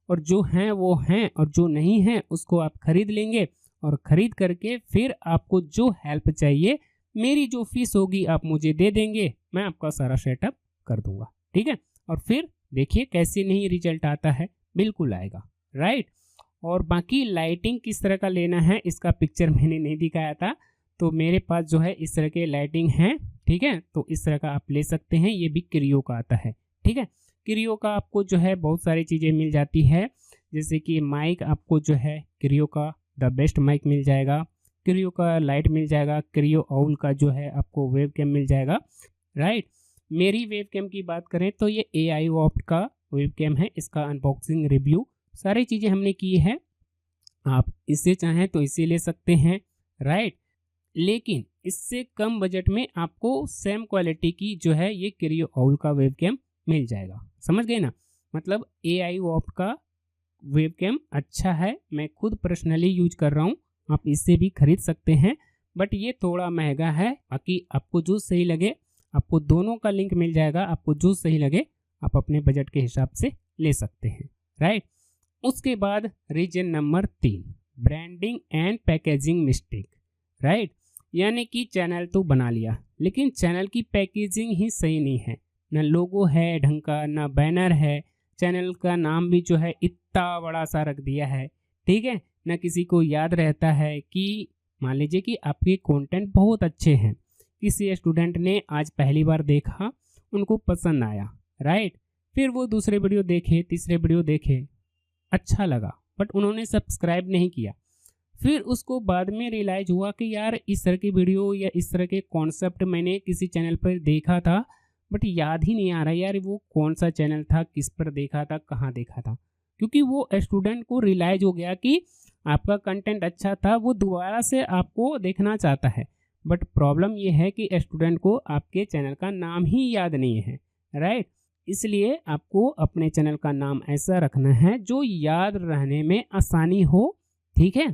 और जो हैं वो हैं और जो नहीं हैं उसको आप खरीद लेंगे, और ख़रीद करके फिर आपको जो हेल्प चाहिए, मेरी जो फीस होगी आप मुझे दे देंगे, मैं आपका सारा सेटअप कर दूंगा, ठीक है। और फिर देखिए कैसे नहीं रिजल्ट आता है, बिल्कुल आएगा, राइट। और बाकी लाइटिंग किस तरह का लेना है इसका पिक्चर मैंने नहीं दिखाया था, तो मेरे पास जो है इस तरह के लाइटिंग है, ठीक है। तो इस तरह का आप ले सकते हैं, ये भी क्रियो का आता है, ठीक है। क्रियो का आपको जो है बहुत सारी चीज़ें मिल जाती है, जैसे कि माइक आपको जो है क्रियो का द बेस्ट माइक मिल जाएगा, क्रियो का लाइट मिल जाएगा, क्रियो ऑल का जो है आपको वेब कैम मिल जाएगा, राइट। मेरी वेब कैम की बात करें तो ये AI वॉफ्ट का वेब कैम है, इसका अनबॉक्सिंग रिव्यू सारी चीज़ें हमने की है, आप इससे चाहें तो इसे ले सकते हैं, राइट। लेकिन इससे कम बजट में आपको सेम क्वालिटी की जो है ये क्रियो ऑल का वेब कैम मिल जाएगा, समझ गए ना। मतलब AI वॉफ्ट का वेब कैम अच्छा है, मैं खुद पर्सनली यूज कर रहा हूँ, आप इससे भी खरीद सकते हैं, बट ये थोड़ा महंगा है। बाकी आपको जो सही लगे, आपको दोनों का लिंक मिल जाएगा, आपको जो सही लगे आप अपने बजट के हिसाब से ले सकते हैं, राइट। उसके बाद reason number 3, branding and packaging mistake, right. यानी कि चैनल तो बना लिया लेकिन चैनल की पैकेजिंग ही सही नहीं है, ना लोगो है ढंग का, ना बैनर है, चैनल का नाम भी जो है इतना बड़ा सा रख दिया है, ठीक है। ना किसी को याद रहता है कि मान लीजिए कि आपके कंटेंट बहुत अच्छे हैं, किसी स्टूडेंट ने आज पहली बार देखा, उनको पसंद आया, राइट। फिर वो दूसरे वीडियो देखे, तीसरे वीडियो देखे, अच्छा लगा, बट उन्होंने सब्सक्राइब नहीं किया। फिर उसको बाद में रियलाइज हुआ कि यार इस तरह की वीडियो या इस तरह के कॉन्सेप्ट मैंने किसी चैनल पर देखा था, बट याद ही नहीं आ रहा यार वो कौन सा चैनल था, किस पर देखा था, कहाँ देखा था। क्योंकि वो स्टूडेंट को रियलाइज हो गया कि आपका कंटेंट अच्छा था, वो दोबारा से आपको देखना चाहता है, बट प्रॉब्लम ये है कि स्टूडेंट को आपके चैनल का नाम ही याद नहीं है, राइट। इसलिए आपको अपने चैनल का नाम ऐसा रखना है जो याद रहने में आसानी हो, ठीक है।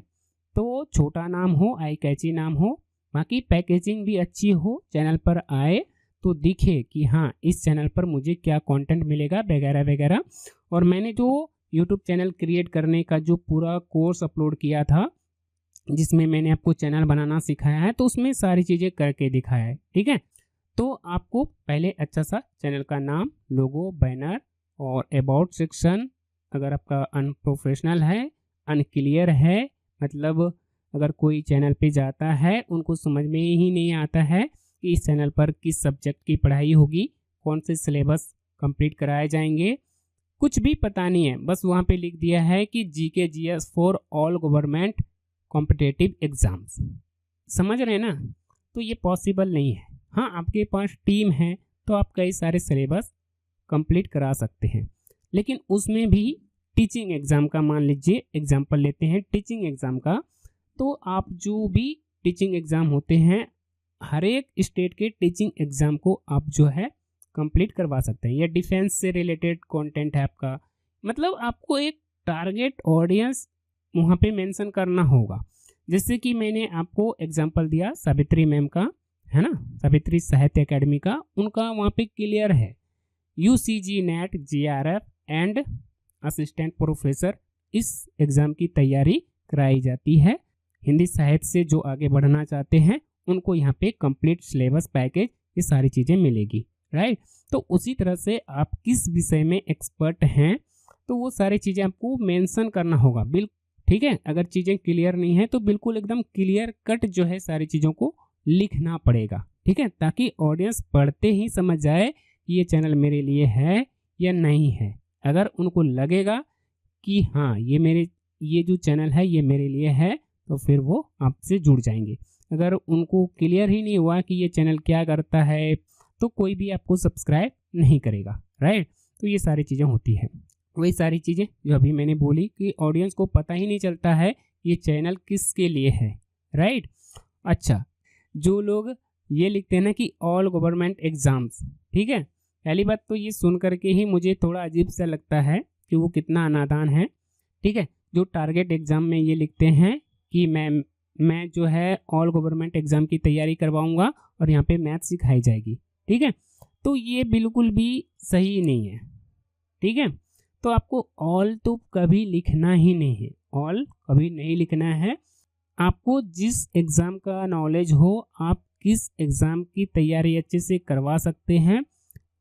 तो छोटा नाम हो, आई कैची नाम हो, बाकी पैकेजिंग भी अच्छी हो, चैनल पर आए तो दिखे कि हाँ इस चैनल पर मुझे क्या कंटेंट मिलेगा वगैरह वगैरह। और मैंने जो यूट्यूब चैनल क्रिएट करने का जो पूरा कोर्स अपलोड किया था, जिसमें मैंने आपको चैनल बनाना सिखाया है, तो उसमें सारी चीज़ें करके दिखाया है, ठीक है। तो आपको पहले अच्छा सा चैनल का नाम, लोगो, बैनर और अबाउट सेक्शन, अगर आपका अनप्रोफेशनल है, अनक्लियर है, मतलब अगर कोई चैनल पे जाता है उनको समझ में ही नहीं आता है कि इस चैनल पर किस सब्जेक्ट की पढ़ाई होगी, कौन से सिलेबस कंप्लीट कराए जाएंगे, कुछ भी पता नहीं है, बस वहाँ पे लिख दिया है कि GK GS for all government competitive exams, समझ रहे हैं ना। तो ये पॉसिबल नहीं है। हाँ आपके पास टीम है तो आप कई सारे सिलेबस कंप्लीट करा सकते हैं, लेकिन उसमें भी टीचिंग एग्ज़ाम का, मान लीजिए एग्जाम्पल लेते हैं टीचिंग एग्ज़ाम का, तो आप जो भी टीचिंग एग्ज़ाम होते हैं, हर एक स्टेट के टीचिंग एग्ज़ाम को आप जो है कंप्लीट करवा सकते हैं। या डिफेंस से रिलेटेड कंटेंट है आपका, मतलब आपको एक टारगेट ऑडियंस वहाँ पे मेंशन करना होगा। जैसे कि मैंने आपको एग्जांपल दिया सावित्री मैम का, है ना, सावित्री साहित्य एकेडमी का, उनका वहाँ पे क्लियर है UCG net GRF and assistant professor, इस एग्ज़ाम की तैयारी कराई जाती है। हिंदी साहित्य से जो आगे बढ़ना चाहते हैं उनको यहाँ पे कंप्लीट सिलेबस पैकेज, ये सारी चीज़ें मिलेगी, राइट। तो उसी तरह से आप किस विषय में एक्सपर्ट हैं तो वो सारी चीज़ें आपको मेंशन करना होगा, बिल्कुल, ठीक है। अगर चीज़ें क्लियर नहीं है तो बिल्कुल एकदम क्लियर कट जो है सारी चीज़ों को लिखना पड़ेगा, ठीक है, ताकि ऑडियंस पढ़ते ही समझ जाए कि ये चैनल मेरे लिए है या नहीं है। अगर उनको लगेगा कि हाँ ये जो चैनल है ये मेरे लिए है, तो फिर वो आपसे जुड़ जाएंगे। अगर उनको क्लियर ही नहीं हुआ कि ये चैनल क्या करता है तो कोई भी आपको सब्सक्राइब नहीं करेगा, राइट। तो ये सारी चीज़ें होती है, वही सारी चीज़ें जो अभी मैंने बोली कि ऑडियंस को पता ही नहीं चलता है ये चैनल किसके लिए है, राइट। अच्छा, जो लोग ये लिखते हैं ना कि ऑल गवर्नमेंट एग्जाम्स, ठीक है, पहली बात तो ये सुन करके ही मुझे थोड़ा अजीब सा लगता है कि वो कितना नादान है, ठीक है, जो टारगेट एग्ज़ाम में ये लिखते हैं कि मैं जो है ऑल गवर्नमेंट एग्ज़ाम की तैयारी करवाऊँगा और यहाँ पे मैथ सिखाई जाएगी, ठीक है। तो ये बिल्कुल भी सही नहीं है, ठीक है। तो आपको ऑल तो कभी लिखना ही नहीं है, ऑल कभी नहीं लिखना है। आपको जिस एग्ज़ाम का नॉलेज हो, आप किस एग्ज़ाम की तैयारी अच्छे से करवा सकते हैं,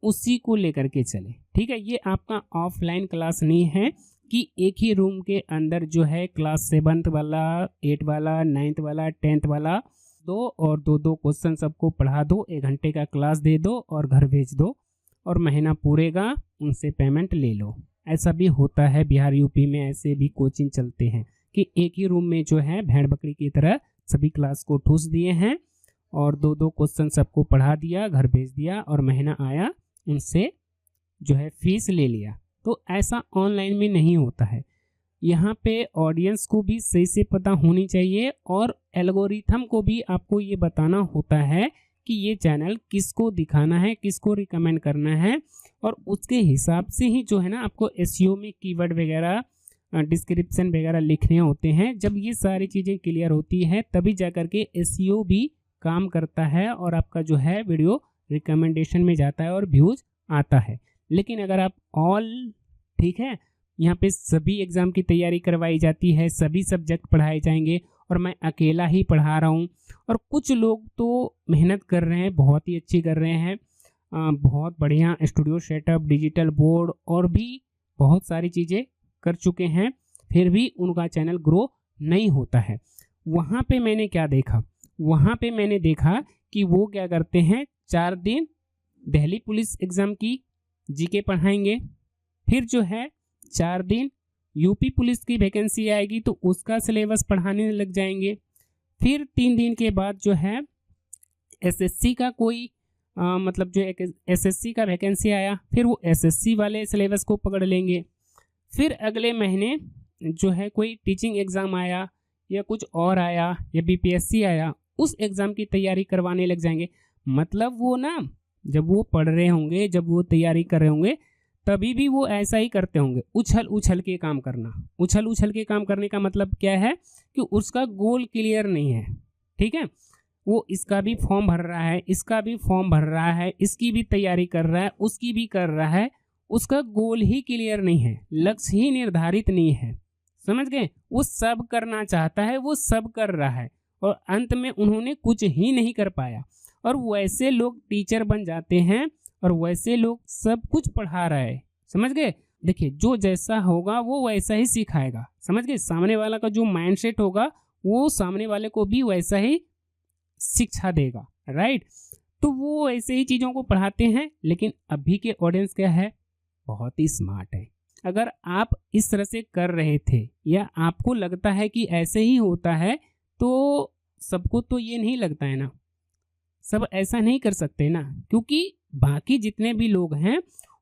उसी को लेकर के चलें, ठीक है। ये आपका ऑफलाइन क्लास नहीं है कि एक ही रूम के अंदर जो है क्लास 7th वाला, 8 वाला, 9th वाला, 10th वाला दो और दो क्वेश्चन सबको पढ़ा दो, 1 घंटे का क्लास दे दो और घर भेज दो और महीना पूरेगा उनसे पेमेंट ले लो। ऐसा भी होता है, बिहार यूपी में ऐसे भी कोचिंग चलते हैं कि एक ही रूम में जो है भेड़ बकरी की तरह सभी क्लास को ठूस दिए हैं और दो क्वेश्चन सबको पढ़ा दिया, घर भेज दिया और महीना आया उनसे जो है फीस ले लिया। तो ऐसा ऑनलाइन में नहीं होता है। यहाँ पे ऑडियंस को भी सही से पता होनी चाहिए और एल्गोरिथम को भी आपको ये बताना होता है कि ये चैनल किसको दिखाना है, किसको रिकमेंड करना है और उसके हिसाब से ही जो है ना आपको एसईओ में कीवर्ड वगैरह, डिस्क्रिप्शन वगैरह लिखने होते हैं। जब ये सारी चीज़ें क्लियर होती हैं तभी जा कर के एसईओ भी काम करता है और आपका जो है वीडियो रिकमेंडेशन में जाता है और व्यूज़ आता है। लेकिन अगर आप ऑल, ठीक है, यहाँ पे सभी एग्ज़ाम की तैयारी करवाई जाती है, सभी सब्जेक्ट पढ़ाए जाएंगे और मैं अकेला ही पढ़ा रहा हूँ और कुछ लोग तो मेहनत कर रहे हैं, बहुत ही अच्छी कर रहे हैं, बहुत बढ़िया स्टूडियो सेटअप, डिजिटल बोर्ड और भी बहुत सारी चीज़ें कर चुके हैं, फिर भी उनका चैनल ग्रो नहीं होता है। वहाँ पे मैंने क्या देखा, वहाँ पे मैंने देखा कि वो क्या करते हैं, 4 दिन दिल्ली पुलिस एग्ज़ाम की जीके पढ़ाएंगे, फिर जो है 4 दिन यूपी पुलिस की वैकेंसी आएगी तो उसका सिलेबस पढ़ाने लग जाएंगे, फिर 3 दिन के बाद जो है एसएससी का कोई मतलब जो एक एसएससी का वैकेंसी आया, फिर वो एसएससी वाले सिलेबस को पकड़ लेंगे, फिर अगले महीने जो है कोई टीचिंग एग्ज़ाम आया या कुछ और आया या बीपीएससी आया, उस एग्ज़ाम की तैयारी करवाने लग जाएंगे। मतलब वो ना जब वो पढ़ रहे होंगे, जब वो तैयारी कर रहे होंगे तभी भी वो ऐसा ही करते होंगे, उछल उछल के काम करना। उछल उछल के काम करने का मतलब क्या है कि उसका गोल क्लियर नहीं है, ठीक है। वो इसका भी फॉर्म भर रहा है, इसका भी फॉर्म भर रहा है, इसकी भी तैयारी कर रहा है, उसकी भी कर रहा है, उसका गोल ही क्लियर नहीं है, लक्ष्य ही निर्धारित नहीं है, समझ गए। वो सब करना चाहता है, वो सब कर रहा है और अंत में उन्होंने कुछ ही नहीं कर पाया। और वैसे लोग टीचर बन जाते हैं और वैसे लोग सब कुछ पढ़ा रहे हैं, समझ गए। देखिए, जो जैसा होगा वो वैसा ही सिखाएगा, समझ गए। सामने वाला का जो माइंडसेट होगा वो सामने वाले को भी वैसा ही शिक्षा देगा, राइट। तो वो ऐसे ही चीज़ों को पढ़ाते हैं। लेकिन अभी के ऑडियंस क्या है, बहुत ही स्मार्ट है। अगर आप इस तरह से कर रहे थे या आपको लगता है कि ऐसे ही होता है, तो सबको तो ये नहीं लगता है ना, सब ऐसा नहीं कर सकते ना, क्योंकि बाकी जितने भी लोग हैं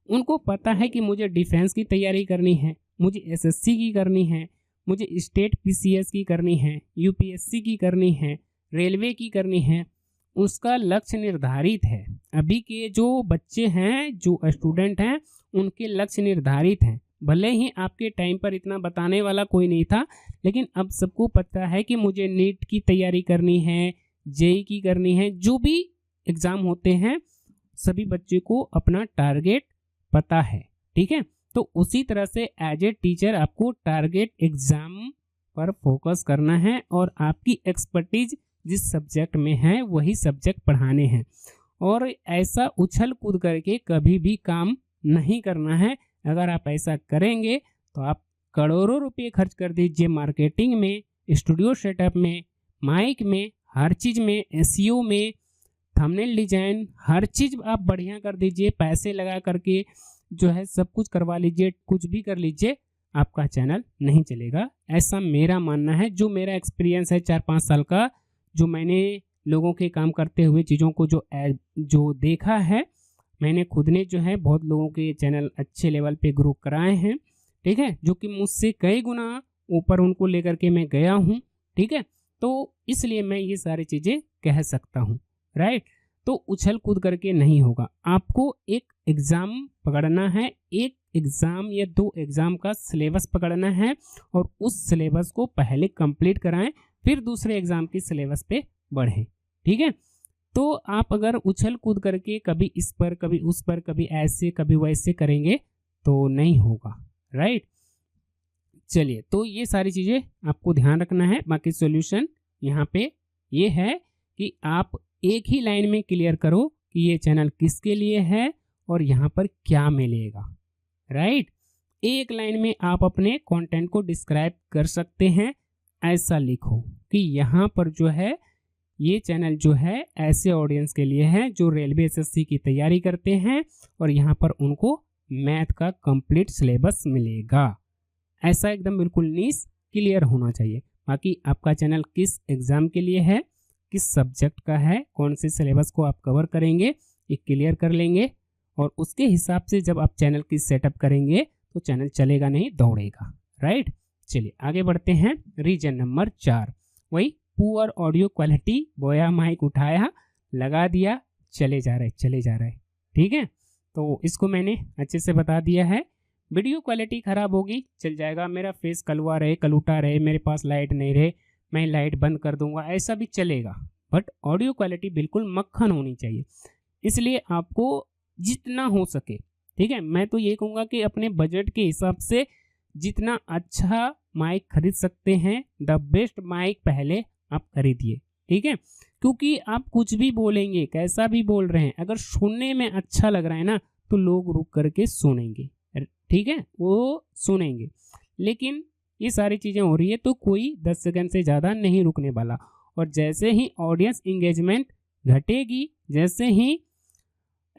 उनको पता है कि मुझे डिफेंस की तैयारी करनी है, मुझे एसएससी की करनी है, मुझे स्टेट पीसीएस की करनी है, यूपीएससी की करनी है, रेलवे की करनी है। उसका लक्ष्य निर्धारित है। अभी के जो बच्चे हैं, जो स्टूडेंट हैं, उनके लक्ष्य निर्धारित हैं। भले ही आपके टाइम पर इतना बताने वाला कोई नहीं था, लेकिन अब सबको पता है कि मुझे नीट की तैयारी करनी है, जेई की करनी है, जो भी एग्ज़ाम होते हैं सभी बच्चे को अपना टारगेट पता है, ठीक है। तो उसी तरह से एज ए टीचर आपको टारगेट एग्ज़ाम पर फोकस करना है और आपकी एक्सपर्टीज जिस सब्जेक्ट में है वही सब्जेक्ट पढ़ाने हैं। और ऐसा उछल कूद करके कभी भी काम नहीं करना है। अगर आप ऐसा करेंगे तो आप करोड़ों रुपए खर्च कर दीजिए मार्केटिंग में, स्टूडियो सेटअप में, माइक में, हर चीज़ में, एसईओ में, थंबनेल डिजाइन, हर चीज़ आप बढ़िया कर दीजिए, पैसे लगा करके जो है सब कुछ करवा लीजिए, कुछ भी कर लीजिए, आपका चैनल नहीं चलेगा। ऐसा मेरा मानना है। जो मेरा एक्सपीरियंस है 4-5 साल का, जो मैंने लोगों के काम करते हुए चीज़ों को जो देखा है, मैंने खुद ने जो है बहुत लोगों के चैनल अच्छे लेवल पे ग्रो कराए हैं, ठीक है, जो कि मुझसे कई गुना ऊपर उनको लेकर के मैं गया हूँ, ठीक है। तो इसलिए मैं ये सारी चीज़ें कह सकता हूँ, राइट। तो उछल कूद करके नहीं होगा। आपको एक एग्ज़ाम पकड़ना है, एक एग्ज़ाम या 2 एग्ज़ाम का सिलेबस पकड़ना है और उस सिलेबस को पहले कंप्लीट कराएं, फिर दूसरे एग्ज़ाम की सिलेबस पे बढ़ें। ठीक है, तो आप अगर उछल कूद करके कभी इस पर कभी उस पर कभी ऐसे कभी वैसे करेंगे तो नहीं होगा, राइट। चलिए, तो ये सारी चीज़ें आपको ध्यान रखना है। बाकी सॉल्यूशन यहाँ पे ये है कि आप एक ही लाइन में क्लियर करो कि ये चैनल किसके लिए है और यहाँ पर क्या मिलेगा, राइट। एक लाइन में आप अपने कंटेंट को डिस्क्राइब कर सकते हैं। ऐसा लिखो कि यहाँ पर जो है ये चैनल जो है ऐसे ऑडियंस के लिए है जो रेलवे एसएससी की तैयारी करते हैं और यहाँ पर उनको मैथ का कंप्लीट सिलेबस मिलेगा। ऐसा एकदम बिल्कुल नीस क्लियर होना चाहिए। बाकी आपका चैनल किस एग्ज़ाम के लिए है, किस सब्जेक्ट का है, कौन से सिलेबस को आप कवर करेंगे, ये क्लियर कर लेंगे और उसके हिसाब से जब आप चैनल की सेटअप करेंगे तो चैनल चलेगा नहीं, दौड़ेगा, राइट। चलिए आगे बढ़ते हैं। रीजन नंबर 4, वही poor audio quality. Boya mic उठाया, लगा दिया, चले जा रहे। ठीक है, तो इसको मैंने अच्छे से बता दिया है। वीडियो क्वालिटी ख़राब होगी, चल जाएगा। मेरा फेस कलवा रहे, कलूटा रहे, मेरे पास लाइट नहीं रहे, मैं लाइट बंद कर दूंगा, ऐसा भी चलेगा, बट ऑडियो क्वालिटी बिल्कुल मक्खन होनी चाहिए। इसलिए आपको जितना हो सके, ठीक है, मैं तो ये कहूँगा कि अपने बजट के हिसाब से जितना अच्छा माइक खरीद सकते हैं, द बेस्ट माइक पहले आप खरीदिए। ठीक है, क्योंकि आप कुछ भी बोलेंगे, कैसा भी बोल रहे हैं, अगर सुनने में अच्छा लग रहा है ना तो लोग रुक करके सुनेंगे। ठीक है, वो सुनेंगे। लेकिन ये सारी चीज़ें हो रही है तो कोई 10 सेकंड से ज़्यादा नहीं रुकने वाला। और जैसे ही ऑडियंस इंगेजमेंट घटेगी, जैसे ही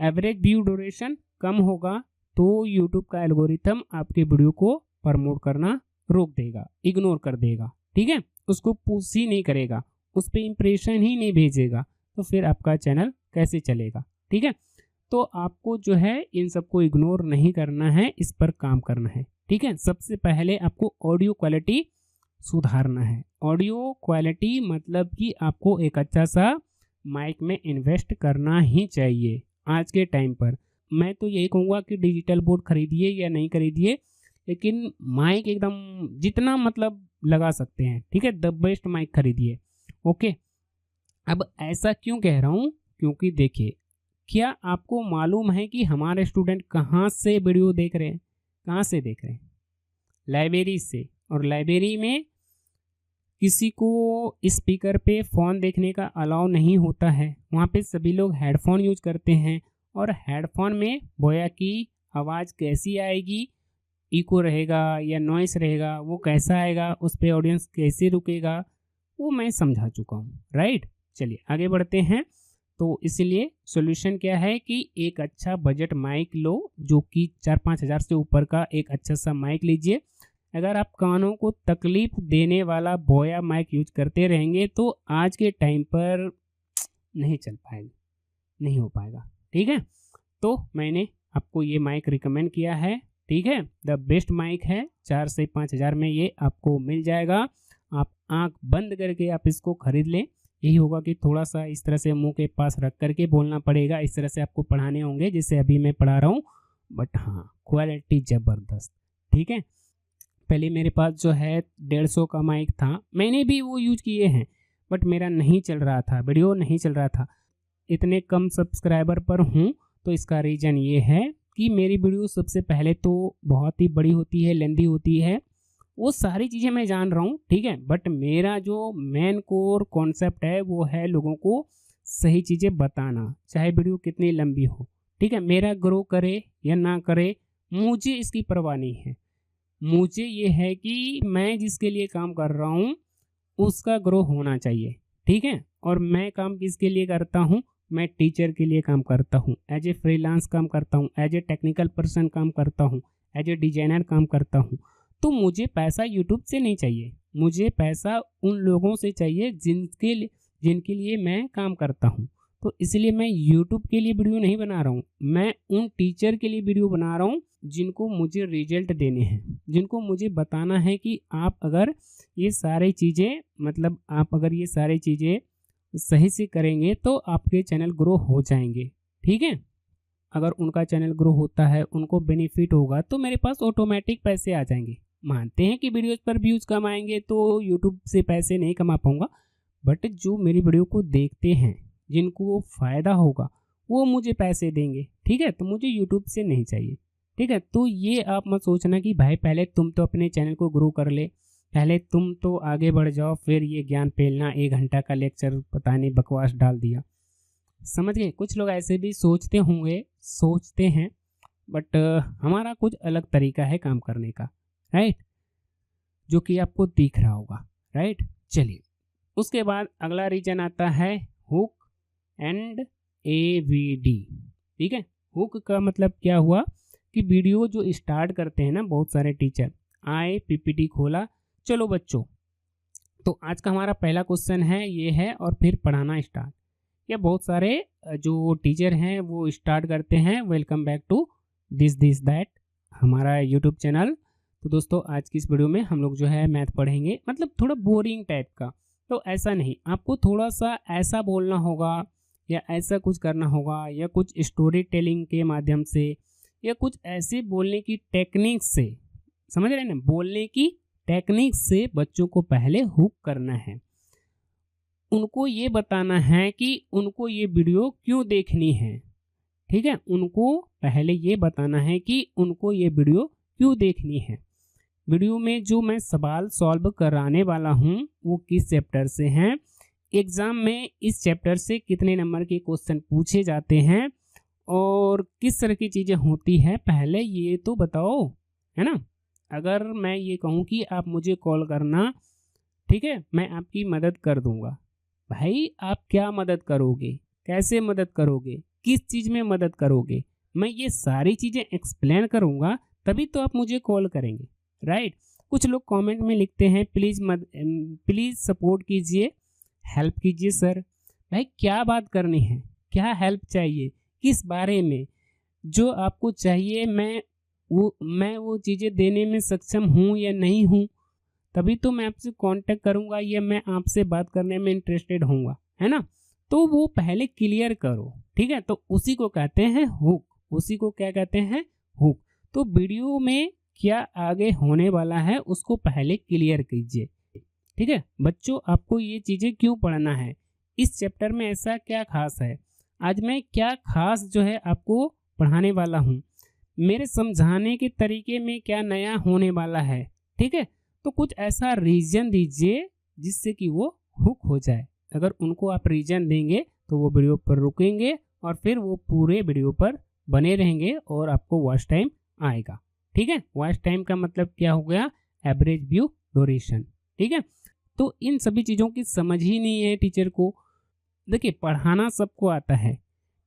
एवरेज व्यू ड्यूरेशन कम होगा, तो यूट्यूब का एल्गोरिथम आपके वीडियो को प्रमोट करना रोक देगा, इग्नोर कर देगा। ठीक है, उसको पुश ही नहीं करेगा, उस पर इंप्रेशन ही नहीं भेजेगा, तो फिर आपका चैनल कैसे चलेगा। ठीक है, तो आपको जो है इन सबको इग्नोर नहीं करना है, इस पर काम करना है। ठीक है, सबसे पहले आपको ऑडियो क्वालिटी सुधारना है। ऑडियो क्वालिटी मतलब कि आपको एक अच्छा सा माइक में इन्वेस्ट करना ही चाहिए आज के टाइम पर। मैं तो यही कहूँगा कि डिजिटल बोर्ड खरीदिए या नहीं खरीदिए, लेकिन माइक एकदम जितना मतलब लगा सकते हैं, ठीक है, द बेस्ट माइक खरीदिए। ओके, अब ऐसा क्यों कह रहा हूँ, क्योंकि देखिए, क्या आपको मालूम है कि हमारे स्टूडेंट कहाँ से वीडियो देख रहे हैं, कहाँ से देख रहे हैं? लाइब्रेरी से। और लाइब्रेरी में किसी को स्पीकर पे फ़ोन देखने का अलाउ नहीं होता है, वहाँ पे सभी लोग हेडफोन यूज करते हैं। और हेडफोन में बोया की आवाज़ कैसी आएगी, इको रहेगा या नॉइस रहेगा, वो कैसा आएगा, उस पर ऑडियंस कैसे रुकेगा, वो मैं समझा चुका हूँ, राइट। चलिए आगे बढ़ते हैं। तो इसलिए सॉल्यूशन क्या है कि एक अच्छा बजट माइक लो, जो कि 4-5 हज़ार से ऊपर का एक अच्छा सा माइक लीजिए। अगर आप कानों को तकलीफ देने वाला बोया माइक यूज करते रहेंगे तो आज के टाइम पर नहीं चल पाएगा, नहीं हो पाएगा। ठीक है, तो मैंने आपको ये माइक रिकमेंड किया है। ठीक है, द बेस्ट माइक है, 4 से 5 हज़ार में ये आपको मिल जाएगा। आप आंख बंद करके आप इसको खरीद लें। यही होगा कि थोड़ा सा इस तरह से मुंह के पास रख करके बोलना पड़ेगा, इस तरह से आपको पढ़ाने होंगे जैसे अभी मैं पढ़ा रहा हूँ, बट हाँ क्वालिटी ज़बरदस्त। ठीक है, पहले मेरे पास जो है 150 का माइक था, मैंने भी वो यूज किए हैं, बट मेरा नहीं चल रहा था, वीडियो नहीं चल रहा था। इतने कम सब्सक्राइबर पर हूँ तो इसका रीज़न ये है कि मेरी वीडियो सबसे पहले तो बहुत ही बड़ी होती है, लेंदी होती है, वो सारी चीज़ें मैं जान रहा हूँ। ठीक है, बट मेरा जो मेन कोर कॉन्सेप्ट है वो है लोगों को सही चीज़ें बताना, चाहे वीडियो कितनी लंबी हो। ठीक है, मेरा ग्रो करे या ना करे मुझे इसकी परवाह नहीं है। मुझे ये है कि मैं जिसके लिए काम कर रहा हूँ उसका ग्रो होना चाहिए। ठीक है, और मैं काम किसके लिए करता हूँ, मैं टीचर के लिए काम करता हूँ, एज ए फ्रीलांस काम करता हूँ, एज ए टेक्निकल पर्सन काम करता हूँ, एज ए डिजाइनर काम करता हूँ। तो मुझे पैसा यूट्यूब से नहीं चाहिए, मुझे पैसा उन लोगों से चाहिए जिनके लिए मैं काम करता हूँ। तो इसलिए मैं यूट्यूब के लिए वीडियो नहीं बना रहा हूँ, मैं उन टीचर के लिए वीडियो बना रहा हूँ जिनको मुझे रिजल्ट देने हैं, जिनको मुझे बताना है कि आप अगर ये सारी चीज़ें सही से करेंगे तो आपके चैनल ग्रो हो जाएंगे। ठीक है, अगर उनका चैनल ग्रो होता है, उनको बेनिफिट होगा, तो मेरे पास ऑटोमेटिक पैसे आ जाएंगे। मानते हैं कि वीडियोस पर व्यूज़ कम आएंगे तो यूट्यूब से पैसे नहीं कमा पाऊंगा, बट जो मेरी वीडियो को देखते हैं, जिनको फ़ायदा होगा, वो मुझे पैसे देंगे। ठीक है, तो मुझे यूट्यूब से नहीं चाहिए। ठीक है, तो ये आप मत सोचना कि भाई पहले तुम तो अपने चैनल को ग्रो कर ले, पहले तुम तो आगे बढ़ जाओ, फिर ये ज्ञान फैलना, 1 घंटा का लेक्चर पता नहीं बकवास डाल दिया। समझ गए? कुछ लोग ऐसे भी सोचते होंगे, सोचते हैं, बट हमारा कुछ अलग तरीका है काम करने का, राइट, जो कि आपको दिख रहा होगा, राइट। चलिए, उसके बाद अगला रीजन आता है हुक एंड AVD। ठीक है, हुक का मतलब क्या हुआ कि वीडियो जो स्टार्ट करते हैं ना, बहुत सारे टीचर आए, PPT खोला, चलो बच्चों, तो आज का हमारा पहला क्वेश्चन है ये है, और फिर पढ़ाना स्टार्ट। या बहुत सारे जो टीचर हैं वो स्टार्ट करते हैं, welcome back to this that हमारा यूट्यूब चैनल। तो दोस्तों, आज की इस वीडियो में हम लोग जो है मैथ पढ़ेंगे, मतलब थोड़ा बोरिंग टाइप का। तो ऐसा नहीं, आपको थोड़ा सा ऐसा बोलना होगा, या ऐसा कुछ करना होगा, या कुछ स्टोरी टेलिंग के माध्यम से, या कुछ ऐसे बोलने की टेक्निक से, समझ रहे हैं ना, बोलने की टेक्निक से बच्चों को पहले हुक करना है। उनको ये बताना है कि उनको ये वीडियो क्यों देखनी है। ठीक है, उनको पहले ये बताना है कि उनको ये वीडियो क्यों देखनी है। वीडियो में जो मैं सवाल सॉल्व कराने वाला हूँ वो किस चैप्टर से हैं, एग्ज़ाम में इस चैप्टर से कितने नंबर के क्वेश्चन पूछे जाते हैं, और किस तरह की चीज़ें होती हैं, पहले ये तो बताओ, है ना। अगर मैं ये कहूँ कि आप मुझे कॉल करना, ठीक है, मैं आपकी मदद कर दूंगा, भाई आप क्या मदद करोगे, कैसे मदद करोगे, किस चीज़ में मदद करोगे, मैं ये सारी चीज़ें एक्सप्लेन करूंगा, तभी तो आप मुझे कॉल करेंगे, राइट। कुछ लोग कमेंट में लिखते हैं प्लीज़ सपोर्ट कीजिए, हेल्प कीजिए सर। भाई क्या बात करनी है, क्या हेल्प चाहिए, किस बारे में, जो आपको चाहिए मैं वो चीज़ें देने में सक्षम हूँ या नहीं हूँ, तभी तो मैं आपसे कांटेक्ट करूँगा, या मैं आपसे बात करने में इंटरेस्टेड होऊंगा, है ना। तो वो पहले क्लियर करो। ठीक है, तो उसी को कहते हैं हुक, उसी को क्या कहते हैं, हुक। तो वीडियो में क्या आगे होने वाला है उसको पहले क्लियर कीजिए। ठीक है बच्चों, आपको ये चीज़ें क्यों पढ़ना है, इस चैप्टर में ऐसा क्या खास है, आज मैं क्या खास जो है आपको पढ़ाने वाला हूँ, मेरे समझाने के तरीके में क्या नया होने वाला है। ठीक है, तो कुछ ऐसा रीजन दीजिए जिससे कि वो हुक हो जाए। अगर उनको आप रीजन देंगे तो वो वीडियो पर रुकेंगे, और फिर वो पूरे वीडियो पर बने रहेंगे, और आपको वॉच टाइम आएगा। ठीक है, वॉच टाइम का मतलब क्या हो गया, एवरेज व्यू ड्यूरेशन। ठीक है, तो इन सभी चीज़ों की समझ ही नहीं है टीचर को। देखिए, पढ़ाना सबको आता है,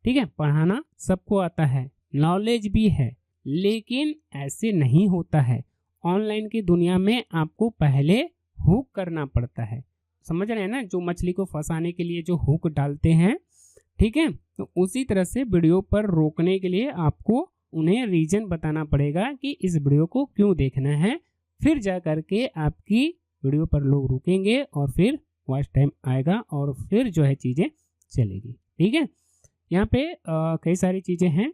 ठीक है, पढ़ाना सबको आता है, नॉलेज भी है, लेकिन ऐसे नहीं होता है। ऑनलाइन की दुनिया में आपको पहले हुक करना पड़ता है, समझ रहे हैं ना, जो मछली को फंसाने के लिए जो हुक डालते हैं, ठीक है, तो उसी तरह से वीडियो पर रोकने के लिए आपको उन्हें रीजन बताना पड़ेगा कि इस वीडियो को क्यों देखना है, फिर जा करके आपकी वीडियो पर लोग रुकेंगे, और फिर वॉच टाइम आएगा, और फिर जो है चीज़ें चलेगी। ठीक है, यहाँ पे कई सारी चीज़ें हैं,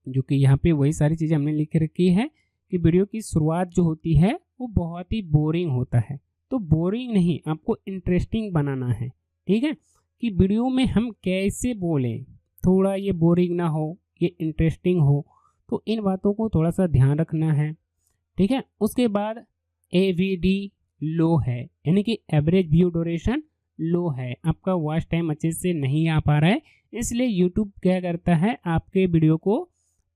जो कि यहाँ पे वही सारी चीज़ें हमने लिख रखी है कि वीडियो की शुरुआत जो होती है वो बहुत ही बोरिंग होता है। तो बोरिंग नहीं, आपको इंटरेस्टिंग बनाना है। ठीक है, कि वीडियो में हम कैसे बोलें, थोड़ा ये बोरिंग ना हो, ये इंटरेस्टिंग हो, तो इन बातों को थोड़ा सा ध्यान रखना है। ठीक है, उसके बाद AVD लो है, यानी कि एवरेज व्यू ड्यूरेशन लो है, आपका वॉच टाइम अच्छे से नहीं आ पा रहा है, इसलिए यूट्यूब क्या करता है, आपके वीडियो को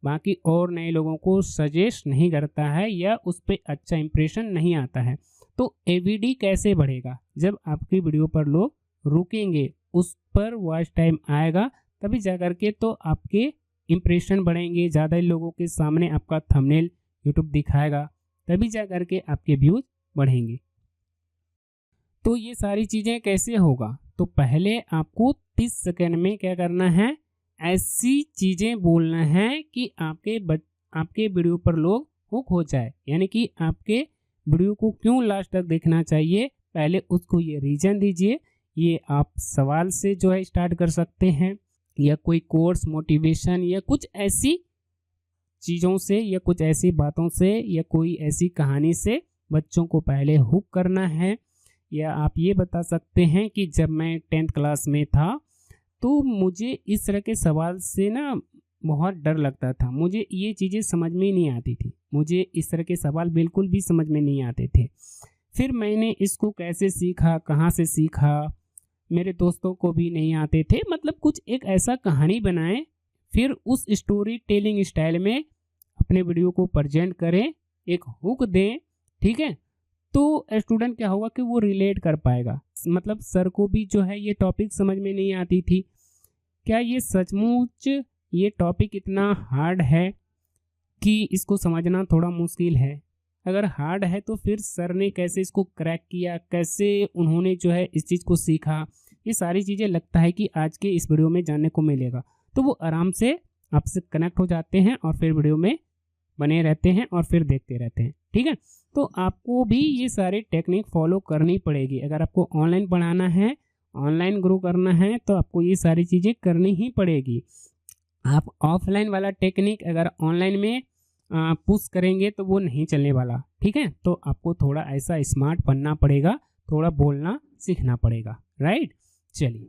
बाकी और नए लोगों को सजेस्ट नहीं करता है, या उस पर अच्छा इंप्रेशन नहीं आता है। तो AVD कैसे बढ़ेगा, जब आपकी वीडियो पर लोग रुकेंगे, उस पर वॉच टाइम आएगा, तभी जा करके तो आपके इंप्रेशन बढ़ेंगे, ज़्यादा लोगों के सामने आपका थंबनेल यूट्यूब दिखाएगा, तभी जा करके आपके व्यूज बढ़ेंगे। तो ये सारी चीज़ें कैसे होगा, तो पहले आपको 30 सेकंड में क्या करना है, ऐसी चीज़ें बोलना है कि आपके वीडियो पर लोग हुक हो जाए, यानी कि आपके वीडियो को क्यों लास्ट तक देखना चाहिए, पहले उसको ये रीजन दीजिए। ये आप सवाल से जो है स्टार्ट कर सकते हैं, या कोई कोर्स मोटिवेशन या कुछ ऐसी चीज़ों से या कुछ ऐसी बातों से या कोई ऐसी कहानी से बच्चों को पहले हुक करना है। या आप ये बता सकते हैं कि जब मैं 10th क्लास में था तो मुझे इस तरह के सवाल से ना बहुत डर लगता था, मुझे ये चीज़ें समझ में ही नहीं आती थी, मुझे इस तरह के सवाल बिल्कुल भी समझ में नहीं आते थे। फिर मैंने इसको कैसे सीखा, कहाँ से सीखा, मेरे दोस्तों को भी नहीं आते थे, मतलब कुछ एक ऐसा कहानी बनाएं, फिर उस स्टोरी टेलिंग स्टाइल में अपने वीडियो को प्रेजेंट करें, एक हुक दें, ठीक है। तो स्टूडेंट क्या होगा कि वो रिलेट कर पाएगा। मतलब सर को भी जो है ये टॉपिक समझ में नहीं आती थी, क्या ये सचमुच ये टॉपिक इतना हार्ड है कि इसको समझना थोड़ा मुश्किल है। अगर हार्ड है तो फिर सर ने कैसे इसको क्रैक किया, कैसे उन्होंने जो है इस चीज़ को सीखा, ये सारी चीज़ें लगता है कि आज के इस वीडियो में जानने को मिलेगा। तो वो आराम से आपसे कनेक्ट हो जाते हैं और फिर वीडियो में बने रहते हैं और फिर देखते रहते हैं, ठीक है। तो आपको भी ये सारे टेक्निक फॉलो करनी पड़ेगी। अगर आपको ऑनलाइन पढ़ाना है, ऑनलाइन ग्रो करना है, तो आपको ये सारी चीज़ें करनी ही पड़ेगी। आप ऑफलाइन वाला टेक्निक अगर ऑनलाइन में पुश करेंगे तो वो नहीं चलने वाला, ठीक है। तो आपको थोड़ा ऐसा स्मार्ट बनना पड़ेगा, थोड़ा बोलना सीखना पड़ेगा, राइट। चलिए,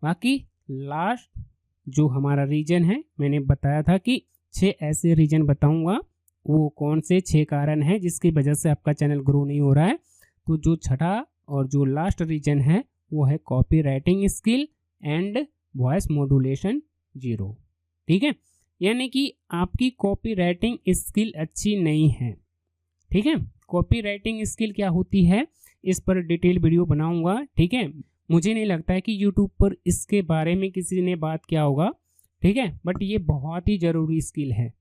बाकी लास्ट जो हमारा रीजन है, मैंने बताया था कि 6 ऐसे रीजन बताऊंगा, वो कौन से 6 कारण हैं जिसकी वजह से आपका चैनल ग्रो नहीं हो रहा है। तो जो छठा और जो लास्ट रीजन है वो है copy writing skill and voice modulation 0, ठीक है। यानी कि आपकी कॉपी राइटिंग स्किल अच्छी नहीं है, ठीक है। कॉपी राइटिंग स्किल क्या होती है, इस पर डिटेल वीडियो बनाऊंगा, ठीक है। मुझे नहीं लगता है कि यूट्यूब पर इसके बारे में किसी ने बात किया होगा, ठीक है, बट ये बहुत ही ज़रूरी स्किल है।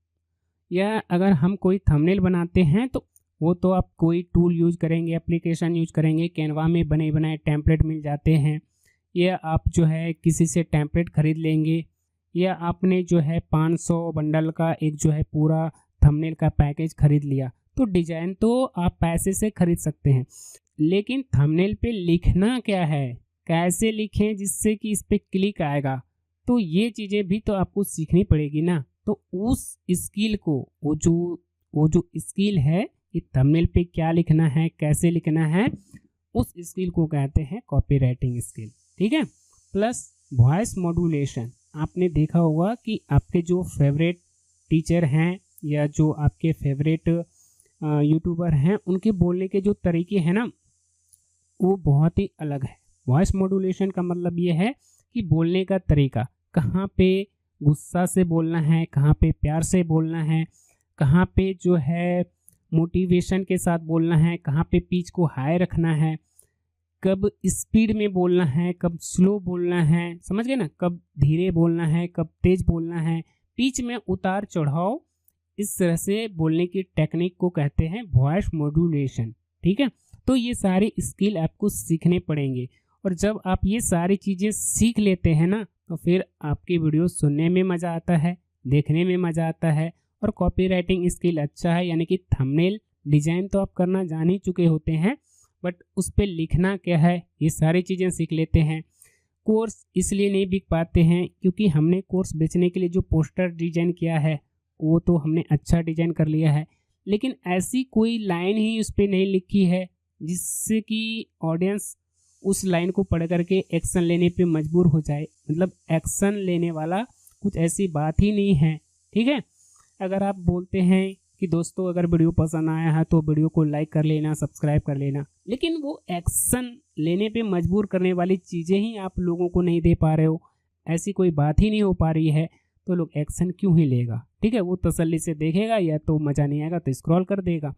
या अगर हम कोई थंबनेल बनाते हैं तो वो तो आप कोई टूल यूज करेंगे, एप्लीकेशन यूज करेंगे, कैनवा में बने बनाए टेम्पलेट मिल जाते हैं, या आप जो है किसी से टेम्पलेट खरीद लेंगे, या आपने जो है 500 बंडल का एक जो है पूरा थंबनेल का पैकेज खरीद लिया। तो डिजाइन तो आप पैसे से खरीद सकते हैं, लेकिन थंबनेल पे लिखना क्या है, कैसे लिखें जिससे कि इस पे क्लिक आएगा, तो ये चीज़ें भी तो आपको सीखनी पड़ेगी ना। तो उस स्किल को, वो जो स्किल है कि थंबनेल पे क्या लिखना है, कैसे लिखना है, उस स्किल को कहते हैं कॉपी राइटिंग स्किल, ठीक है। प्लस वॉइस मॉड्यूलेशन, आपने देखा होगा कि आपके जो फेवरेट टीचर हैं या जो आपके फेवरेट यूट्यूबर हैं, उनके बोलने के जो तरीके हैं ना, वो बहुत ही अलग है। वॉइस मॉड्यूलेशन का मतलब ये है कि बोलने का तरीका, कहाँ पे गुस्सा से बोलना है, कहाँ पे प्यार से बोलना है, कहाँ पे जो है मोटिवेशन के साथ बोलना है, कहाँ पे पिच को हाई रखना है, कब स्पीड में बोलना है, कब स्लो बोलना है, समझ गए ना, कब धीरे बोलना है, कब तेज बोलना है, पिच में उतार चढ़ाव, इस तरह से बोलने की टेक्निक को कहते हैं वॉइस मॉड्यूलेशन, ठीक है। तो ये सारी स्किल आपको सीखने पड़ेंगे, और जब आप ये सारी चीज़ें सीख लेते हैं ना, तो फिर आपकी वीडियो सुनने में मज़ा आता है, देखने में मज़ा आता है, और कॉपी राइटिंग स्किल अच्छा है, यानी कि थंबनेल डिज़ाइन तो आप करना जान ही चुके होते हैं, बट उस पर लिखना क्या है, ये सारी चीज़ें सीख लेते हैं। कोर्स इसलिए नहीं बिक पाते हैं क्योंकि हमने कोर्स बेचने के लिए जो पोस्टर डिजाइन किया है वो तो हमने अच्छा डिजाइन कर लिया है, लेकिन ऐसी कोई लाइन ही उस पर नहीं लिखी है जिससे कि ऑडियंस उस लाइन को पढ़ करके एक्शन लेने पे मजबूर हो जाए। मतलब एक्शन लेने वाला कुछ ऐसी बात ही नहीं है, ठीक है। अगर आप बोलते हैं कि दोस्तों अगर वीडियो पसंद आया है तो वीडियो को लाइक कर लेना, सब्सक्राइब कर लेना, लेकिन वो एक्शन लेने पे मजबूर करने वाली चीज़ें ही आप लोगों को नहीं दे पा रहे हो, ऐसी कोई बात ही नहीं हो पा रही है, तो लोग एक्शन क्यों ही लेगा, ठीक है। वो तसल्ली से देखेगा, या तो मज़ा नहीं आएगा तो स्क्रॉल कर देगा।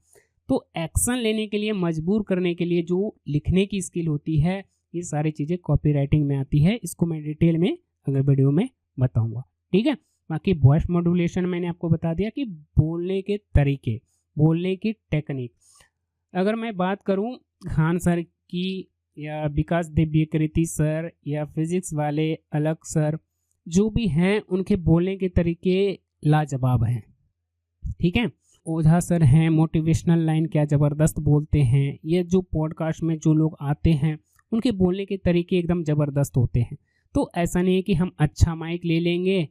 तो एक्शन लेने के लिए, मजबूर करने के लिए जो लिखने की स्किल होती है, ये सारी चीज़ें कॉपी राइटिंग में आती है। इसको मैं डिटेल में अगर वीडियो में बताऊँगा, ठीक है। बाकी वॉइस मॉड्यूलेशन मैंने आपको बता दिया कि बोलने के तरीके, बोलने की टेक्निक। अगर मैं बात करूं खान सर की, या विकास दिव्यकृति सर, या फिजिक्स वाले अलग सर, जो भी हैं, उनके बोलने के तरीके लाजवाब हैं, ठीक है। ओझा सर हैं, मोटिवेशनल लाइन क्या ज़बरदस्त बोलते हैं। ये जो पॉडकास्ट में जो लोग आते हैं उनके बोलने के तरीके एकदम ज़बरदस्त होते हैं। तो ऐसा नहीं है कि हम अच्छा माइक ले लेंगे,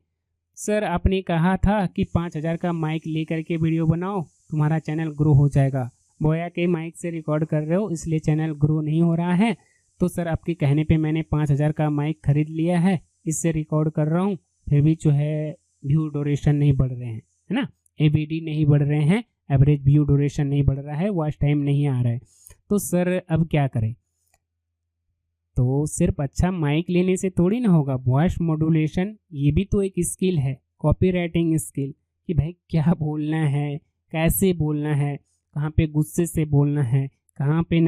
सर आपने कहा था कि 5000 का माइक लेकर के वीडियो बनाओ तुम्हारा चैनल ग्रो हो जाएगा, बोया के माइक से रिकॉर्ड कर रहे हो इसलिए चैनल ग्रो नहीं हो रहा है, तो सर आपके कहने पे मैंने 5000 का माइक खरीद लिया है, इससे रिकॉर्ड कर रहा हूँ, फिर भी जो है व्यू ड्यूरेशन नहीं बढ़ रहे हैं, है ना, एबीडी नहीं बढ़ रहे हैं, एवरेज व्यू ड्यूरेशन नहीं बढ़ रहा है, वॉच टाइम नहीं आ रहा है, तो सर अब क्या करें। तो सिर्फ अच्छा माइक लेने से थोड़ी ना होगा, वॉइस मॉड्यूलेशन ये भी तो एक स्किल है, कॉपीराइटिंग स्किल, कि भाई क्या बोलना है, कैसे बोलना है, कहाँ पे गुस्से से बोलना है, कहाँ पे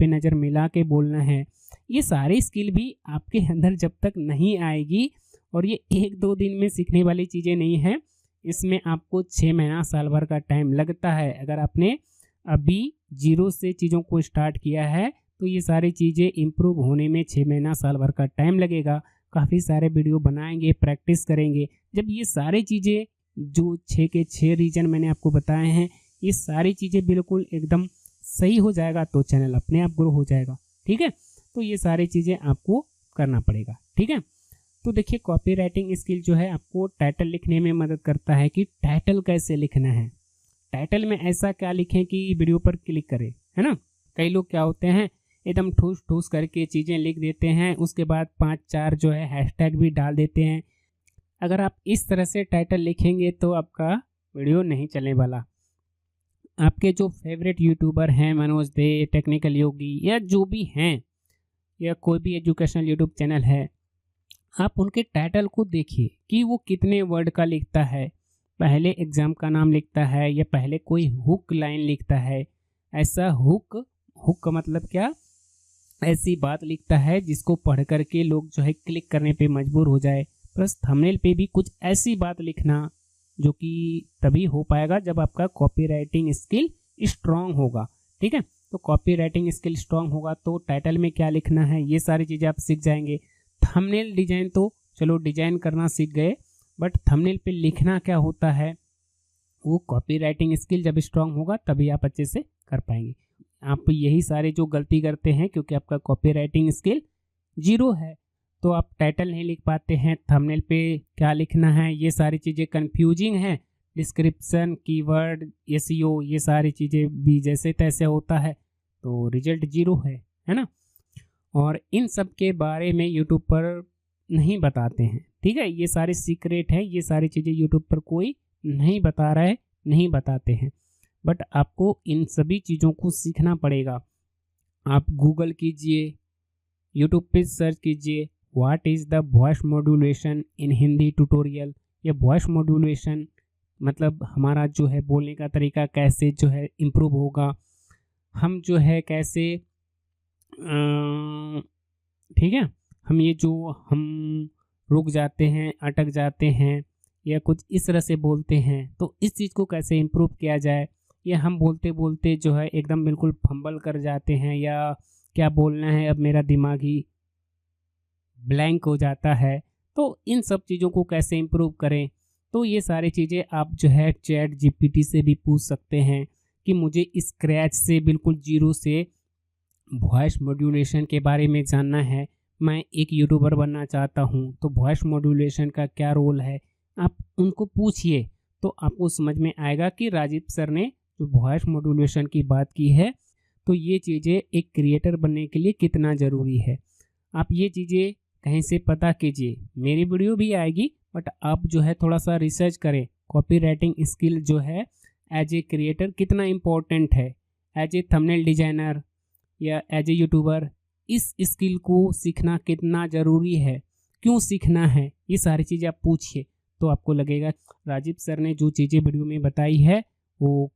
नज़र मिला के बोलना है। ये सारी स्किल भी आपके अंदर जब तक नहीं आएगी, और ये 1-2 दिन में सीखने वाली चीज़ें नहीं हैं, इसमें आपको 6 महीना साल भर का टाइम लगता है। अगर आपने अभी जीरो से चीज़ों को स्टार्ट किया है तो ये सारी चीज़ें इम्प्रूव होने में 6 महीना साल भर का टाइम लगेगा। काफ़ी सारे वीडियो बनाएंगे, प्रैक्टिस करेंगे। जब ये सारी चीज़ें जो 6 के 6 रीजन मैंने आपको बताए हैं, ये सारी चीज़ें बिल्कुल एकदम सही हो जाएगा तो चैनल अपने आप ग्रो हो जाएगा। ठीक है, तो ये सारी चीज़ें आपको करना पड़ेगा। ठीक है, तो देखिए कॉपीराइटिंग स्किल जो है आपको टाइटल लिखने में मदद करता है कि टाइटल कैसे लिखना है, टाइटल में ऐसा क्या लिखें कि वीडियो पर क्लिक करें, है ना। कई लोग क्या होते हैं एकदम ठूस ठूस करके चीज़ें लिख देते हैं, उसके बाद 5-4 जो है हैशटैग भी डाल देते हैं। अगर आप इस तरह से टाइटल लिखेंगे तो आपका वीडियो नहीं चलने वाला। आपके जो फेवरेट यूट्यूबर हैं, मनोज दे, टेक्निकल योगी या जो भी हैं, या कोई भी एजुकेशनल यूट्यूब चैनल है, आप उनके टाइटल को देखिए कि वो कितने वर्ड का लिखता है, पहले एग्ज़ाम का नाम लिखता है या पहले कोई हुक लाइन लिखता है। ऐसा हुक का मतलब क्या, ऐसी बात लिखता है जिसको पढ़ करके लोग जो है क्लिक करने पे मजबूर हो जाए। प्लस थंबनेल पे भी कुछ ऐसी बात लिखना जो कि तभी हो पाएगा जब आपका कॉपीराइटिंग स्किल स्ट्रांग होगा। ठीक है, तो कॉपीराइटिंग स्किल स्ट्रांग होगा तो टाइटल में क्या लिखना है ये सारी चीज़ें आप सीख जाएंगे। थंबनेल डिजाइन तो चलो डिजाइन करना सीख गए, बट थंबनेल पे लिखना क्या होता है वो कॉपीराइटिंग स्किल जब स्ट्रांग होगा तभी आप अच्छे से कर पाएंगे। आप यही सारे जो गलती करते हैं क्योंकि आपका कॉपीराइटिंग स्किल जीरो है तो आप टाइटल नहीं लिख पाते हैं, थंबनेल पे क्या लिखना है ये सारी चीज़ें कंफ्यूजिंग हैं, डिस्क्रिप्शन, कीवर्ड, एसईओ ये सारी चीज़ें भी जैसे तैसे होता है तो रिजल्ट जीरो है ना। और इन सब के बारे में यूट्यूब पर नहीं बताते हैं। ठीक है, ये सारे सीक्रेट है, ये सारी चीज़ें यूट्यूब पर कोई नहीं बता रहा है, नहीं बताते हैं, बट आपको इन सभी चीज़ों को सीखना पड़ेगा। आप गूगल कीजिए, यूट्यूब पे सर्च कीजिए what is the voice modulation in Hindi tutorial, या वॉइस मॉड्यूलेशन मतलब हमारा जो है बोलने का तरीका कैसे जो है इम्प्रूव होगा, हम जो है कैसे ठीक है, हम रुक जाते हैं, अटक जाते हैं या कुछ इस तरह से बोलते हैं तो इस चीज़ को कैसे इम्प्रूव किया जाए, या हम बोलते बोलते जो है एकदम बिल्कुल फंबल कर जाते हैं या क्या बोलना है अब मेरा दिमाग ही ब्लैंक हो जाता है, तो इन सब चीज़ों को कैसे इम्प्रूव करें। तो ये सारी चीज़ें आप जो है चैट जीपीटी से भी पूछ सकते हैं कि मुझे स्क्रैच से बिल्कुल जीरो से वॉइस मॉड्यूलेशन के बारे में जानना है, मैं एक यूट्यूबर बनना चाहता हूँ तो वॉइस मॉड्यूलेशन का क्या रोल है, आप उनको पूछिए तो आपको समझ में आएगा कि राजीव सर ने जो वॉइस मॉड्यूलेशन की बात की है तो ये चीज़ें एक क्रिएटर बनने के लिए कितना ज़रूरी है। आप ये चीज़ें कहीं से पता कीजिए, मेरी वीडियो भी आएगी बट आप जो है थोड़ा सा रिसर्च करें, कॉपीराइटिंग स्किल जो है एज ए क्रिएटर कितना इम्पोर्टेंट है, एज ए थंबनेल डिजाइनर या एज ए यूट्यूबर इस स्किल को सीखना कितना ज़रूरी है, क्यों सीखना है, ये सारी चीज़ें आप पूछिए तो आपको लगेगा राजीव सर ने जो चीज़ें वीडियो में बताई है वो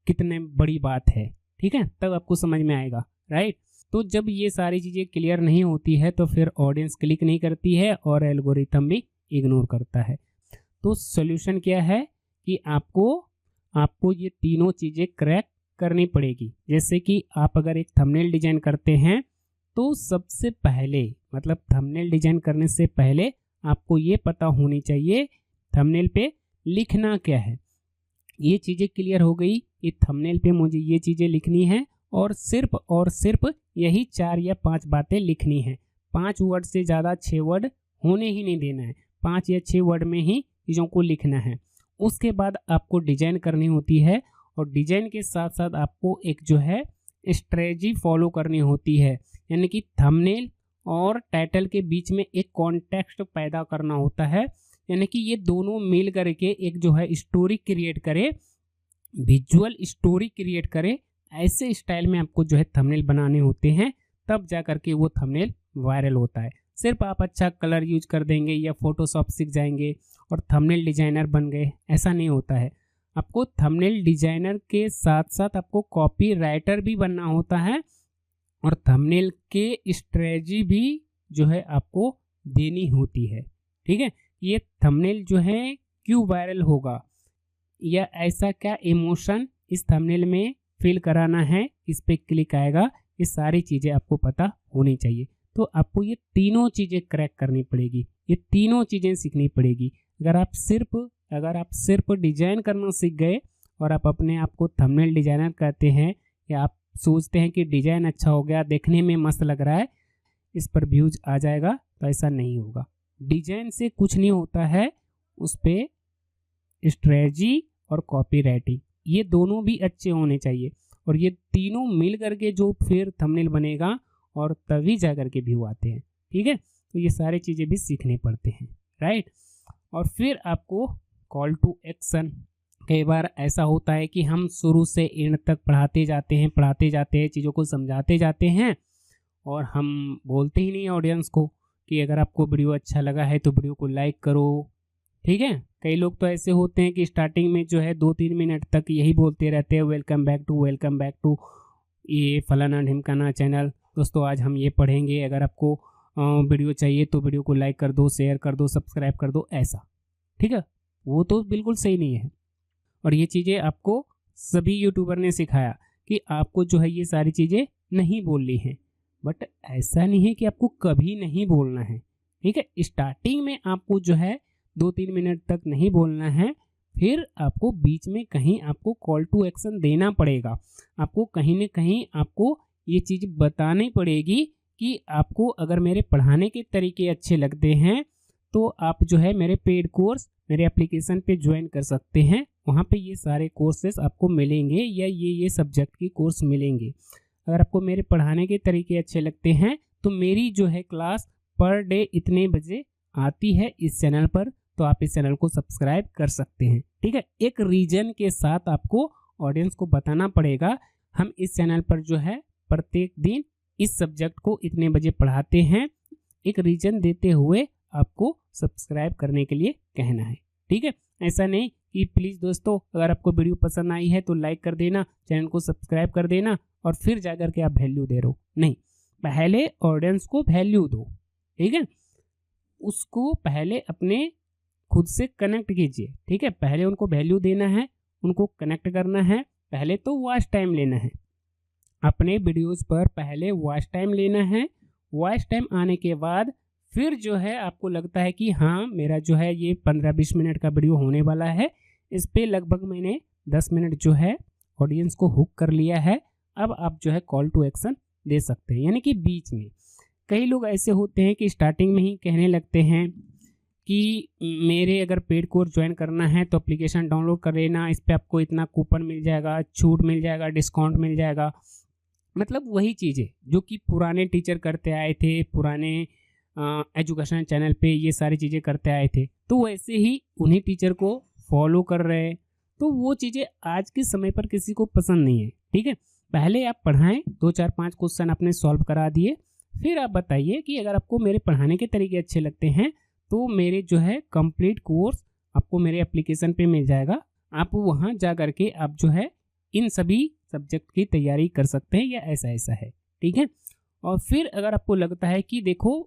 कितने बड़ी बात है। ठीक है, तब आपको समझ में आएगा, राइट। तो जब ये सारी चीज़ें क्लियर नहीं होती है तो फिर ऑडियंस क्लिक नहीं करती है और एल्गोरिथम भी इग्नोर करता है। तो सॉल्यूशन क्या है कि आपको ये तीनों चीज़ें क्रैक करनी पड़ेगी। जैसे कि आप अगर एक थंबनेल डिजाइन करते हैं तो सबसे पहले मतलब थंबनेल डिजाइन करने से पहले आपको ये पता होनी चाहिए थंबनेल पे लिखना क्या है। ये चीज़ें क्लियर हो गई कि थंबनेल पे मुझे ये चीज़ें लिखनी है और सिर्फ यही 4 या 5 बातें लिखनी है। 5 वर्ड से ज़्यादा 6 वर्ड होने ही नहीं देना है। 5 या 6 वर्ड में ही चीज़ों को लिखना है। उसके बाद आपको डिजाइन करनी होती है और डिजाइन के साथ साथ आपको एक जो है स्ट्रेटजी फॉलो करनी होती है, यानी कि थंबनेल और टाइटल के बीच में एक कॉन्टेक्स्ट पैदा करना होता है, यानी कि ये दोनों मिल करके एक जो है स्टोरी क्रिएट करे, विजुअल स्टोरी क्रिएट करे। ऐसे स्टाइल में आपको जो है थंबनेल बनाने होते हैं, तब जा करके वो थंबनेल वायरल होता है। सिर्फ आप अच्छा कलर यूज कर देंगे या फोटोशॉप सीख जाएंगे और थंबनेल डिजाइनर बन गए, ऐसा नहीं होता है। आपको थंबनेल डिजाइनर के साथ साथ आपको कॉपी राइटर भी बनना होता है और थंबनेल के स्ट्रेटजी भी जो है आपको देनी होती है। ठीक है, ये थंबनेल जो है क्यों वायरल होगा या ऐसा क्या इमोशन इस थंबनेल में फील कराना है, इस पे क्लिक आएगा, ये सारी चीज़ें आपको पता होनी चाहिए। तो आपको ये तीनों चीज़ें क्रैक करनी पड़ेगी, ये तीनों चीज़ें सीखनी पड़ेगी। अगर आप सिर्फ डिजाइन करना सीख गए और आप अपने आप को थंबनेल डिजाइनर कहते हैं या आप सोचते हैं कि डिजाइन अच्छा हो गया, देखने में मस्त लग रहा है, इस पर व्यूज आ जाएगा, तो ऐसा नहीं होगा। डिजाइन से कुछ नहीं होता है, उस पर स्ट्रेटजी और कॉपी राइटिंग ये दोनों भी अच्छे होने चाहिए और ये तीनों मिल करके जो फिर थंबनेल बनेगा और तभी जा करके व्यू आते हैं। ठीक है, तो ये सारी चीज़ें भी सीखने पड़ते हैं, राइट। और फिर आपको कॉल टू एक्शन, कई बार ऐसा होता है कि हम शुरू से एंड तक पढ़ाते जाते हैं, चीज़ों को समझाते जाते हैं और हम बोलते ही नहीं ऑडियंस को कि अगर आपको वीडियो अच्छा लगा है तो वीडियो को लाइक करो। ठीक है, कई लोग तो ऐसे होते हैं कि स्टार्टिंग में जो है 2-3 मिनट तक यही बोलते रहते हैं, वेलकम बैक टू ये फलाना ढिमकाना चैनल। दोस्तों आज हम ये पढ़ेंगे, अगर आपको वीडियो चाहिए तो वीडियो को लाइक कर दो, शेयर कर दो, सब्सक्राइब कर दो, ऐसा। ठीक है, वो तो बिल्कुल सही नहीं है और ये चीज़ें आपको सभी यूट्यूबर ने सिखाया कि आपको जो है ये सारी चीज़ें नहीं बोलनी है, बट ऐसा नहीं है कि आपको कभी नहीं बोलना है। ठीक है, स्टार्टिंग में आपको जो है 2-3 मिनट तक नहीं बोलना है, फिर आपको बीच में कहीं आपको कॉल टू एक्शन देना पड़ेगा। आपको कहीं न कहीं आपको ये चीज़ बतानी पड़ेगी कि आपको अगर मेरे पढ़ाने के तरीके अच्छे लगते हैं तो आप जो है मेरे पेड कोर्स मेरे एप्लीकेशन पे ज्वाइन कर सकते हैं। वहाँ पे ये सारे कोर्सेस आपको मिलेंगे या ये सब्जेक्ट की कोर्स मिलेंगे। अगर आपको मेरे पढ़ाने के तरीके अच्छे लगते हैं तो मेरी जो है क्लास पर डे इतने बजे आती है इस चैनल पर, तो आप इस चैनल को सब्सक्राइब कर सकते हैं। ठीक है, एक रीजन के साथ आपको ऑडियंस को बताना पड़ेगा, हम इस चैनल पर जो है प्रत्येक दिन इस सब्जेक्ट को इतने बजे पढ़ाते हैं, एक रीजन देते हुए आपको सब्सक्राइब करने के लिए कहना है। ठीक है, ऐसा नहीं कि प्लीज़ दोस्तों अगर आपको वीडियो पसंद आई है तो लाइक कर देना, चैनल को सब्सक्राइब कर देना और फिर जाकर के आप वैल्यू दे रहे हो, नहीं, पहले ऑडियंस को वैल्यू दो। ठीक है, उसको पहले अपने खुद से कनेक्ट कीजिए। ठीक है, पहले उनको वैल्यू देना है, उनको कनेक्ट करना है, पहले तो वॉच टाइम लेना है। अपने वीडियोस पर पहले वॉच टाइम लेना है, वॉच टाइम आने के बाद फिर जो है आपको लगता है कि हाँ मेरा जो है ये 15-20 मिनट का वीडियो होने वाला है, इस पे लगभग मैंने 10 मिनट जो है ऑडियंस को हुक कर लिया है, अब आप जो है कॉल टू एक्शन दे सकते हैं। यानी कि बीच में कई लोग ऐसे होते हैं कि स्टार्टिंग में ही कहने लगते हैं कि मेरे अगर पेड कोर्स ज्वाइन करना है तो एप्लीकेशन डाउनलोड कर लेना, इस पर आपको इतना कूपन मिल जाएगा, छूट मिल जाएगा, डिस्काउंट मिल जाएगा। मतलब वही चीज़ें जो कि पुराने टीचर करते आए थे, पुराने एजुकेशन चैनल पे ये सारी चीज़ें करते आए थे, तो वैसे ही उन्हीं टीचर को फॉलो कर रहे हैं, तो वो चीज़ें आज के समय पर किसी को पसंद नहीं है। ठीक है, पहले आप पढ़ाएं, 2-4-5 क्वेश्चन आपने सॉल्व करा दिए, फिर आप बताइए कि अगर आपको मेरे पढ़ाने के तरीके अच्छे लगते हैं तो मेरे जो है कंप्लीट कोर्स आपको मेरे एप्लीकेशन पे मिल जाएगा, आप वहाँ जा करके आप जो है इन सभी सब्जेक्ट की तैयारी कर सकते हैं या ऐसा ऐसा है। ठीक है, और फिर अगर आपको लगता है कि देखो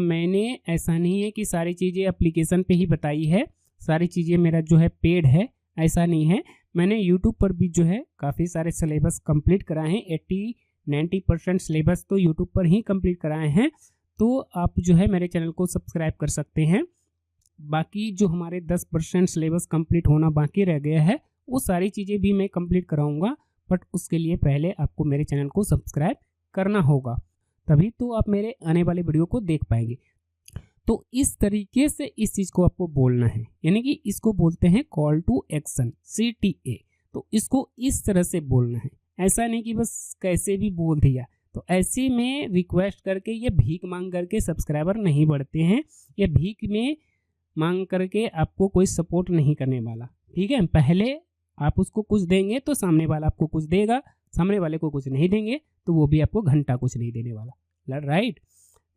मैंने ऐसा नहीं है कि सारी चीज़ें एप्लीकेशन पे ही बताई है, सारी चीज़ें मेरा जो है पेड है, ऐसा नहीं है, मैंने यूट्यूब पर भी जो है काफ़ी सारे सिलेबस कंप्लीट कराए हैं, 80-90% सिलेबस तो यूट्यूब पर ही कंप्लीट कराए हैं, तो आप जो है मेरे चैनल को सब्सक्राइब कर सकते हैं। बाकी जो हमारे 10% सिलेबस कंप्लीट होना बाकी रह गया है वो सारी चीज़ें भी मैं कंप्लीट कराऊंगा, बट उसके लिए पहले आपको मेरे चैनल को सब्सक्राइब करना होगा, तभी तो आप मेरे आने वाले वीडियो को देख पाएंगे। तो इस तरीके से इस चीज़ को आपको बोलना है, यानी कि इसको बोलते हैं कॉल टू एक्शन, CTA। तो इसको इस तरह से बोलना है, ऐसा नहीं कि बस कैसे भी बोल दिया। तो ऐसे में रिक्वेस्ट करके या भीख मांग करके सब्सक्राइबर नहीं बढ़ते हैं, या भीख में मांग करके आपको कोई सपोर्ट नहीं करने वाला। ठीक है, पहले आप उसको कुछ देंगे तो सामने वाला आपको कुछ देगा, सामने वाले को कुछ नहीं देंगे तो वो भी आपको घंटा कुछ नहीं देने वाला, राइट।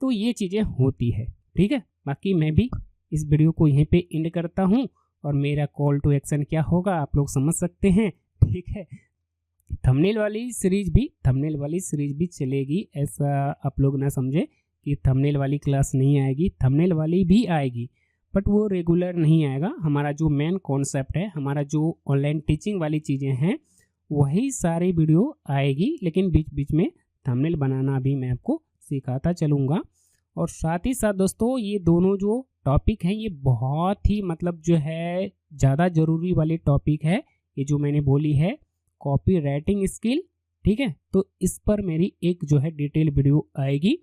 तो ये चीज़ें होती है, ठीक है। बाकी मैं भी इस वीडियो को यहीं पे एंड करता हूँ, और मेरा कॉल टू एक्शन क्या होगा आप लोग समझ सकते हैं, ठीक है। थंबनेल वाली सीरीज भी चलेगी, ऐसा आप लोग ना समझे कि थंबनेल वाली क्लास नहीं आएगी, थंबनेल वाली भी आएगी, बट वो रेगुलर नहीं आएगा। हमारा जो मेन कॉन्सेप्ट है, हमारा जो ऑनलाइन टीचिंग वाली चीज़ें हैं, वही सारी वीडियो आएगी, लेकिन बीच बीच में थंबनेल बनाना भी मैं आपको सिखाता चलूँगा। और साथ ही साथ दोस्तों, ये दोनों जो टॉपिक हैं ये बहुत ही मतलब जो है ज़्यादा ज़रूरी वाली टॉपिक है, ये जो मैंने बोली है कॉपी राइटिंग स्किल, ठीक है। तो इस पर मेरी एक जो है डिटेल वीडियो आएगी।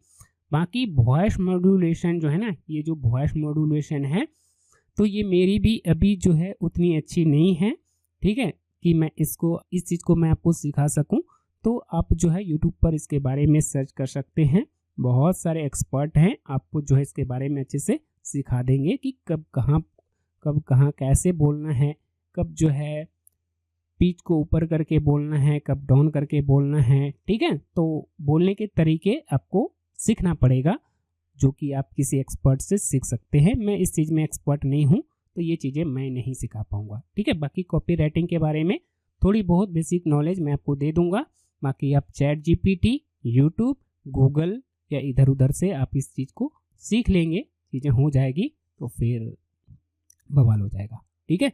बाकी वॉइस मॉड्यूलेशन जो है ना, ये जो वॉइस मॉड्यूलेशन है, तो ये मेरी भी अभी जो है उतनी अच्छी नहीं है, ठीक है, कि मैं इस चीज़ को मैं आपको सिखा सकूं। तो आप जो है यूट्यूब पर इसके बारे में सर्च कर सकते हैं, बहुत सारे एक्सपर्ट हैं, आपको जो है इसके बारे में अच्छे से सिखा देंगे कि कब कहाँ कैसे बोलना है, कब जो है पिच को ऊपर करके बोलना है, कब डाउन करके बोलना है, ठीक है। तो बोलने के तरीके आपको सीखना पड़ेगा, जो कि आप किसी एक्सपर्ट से सीख सकते हैं। मैं इस चीज़ में एक्सपर्ट नहीं हूँ, तो ये चीज़ें मैं नहीं सिखा पाऊँगा, ठीक है। बाकी कॉपी राइटिंग के बारे में थोड़ी बहुत बेसिक नॉलेज मैं आपको दे दूँगा। बाकी आप ChatGPT, यूट्यूब, गूगल या इधर उधर से आप इस चीज़ को सीख लेंगे, चीज़ें हो जाएगी, तो फिर बवाल हो जाएगा, ठीक है।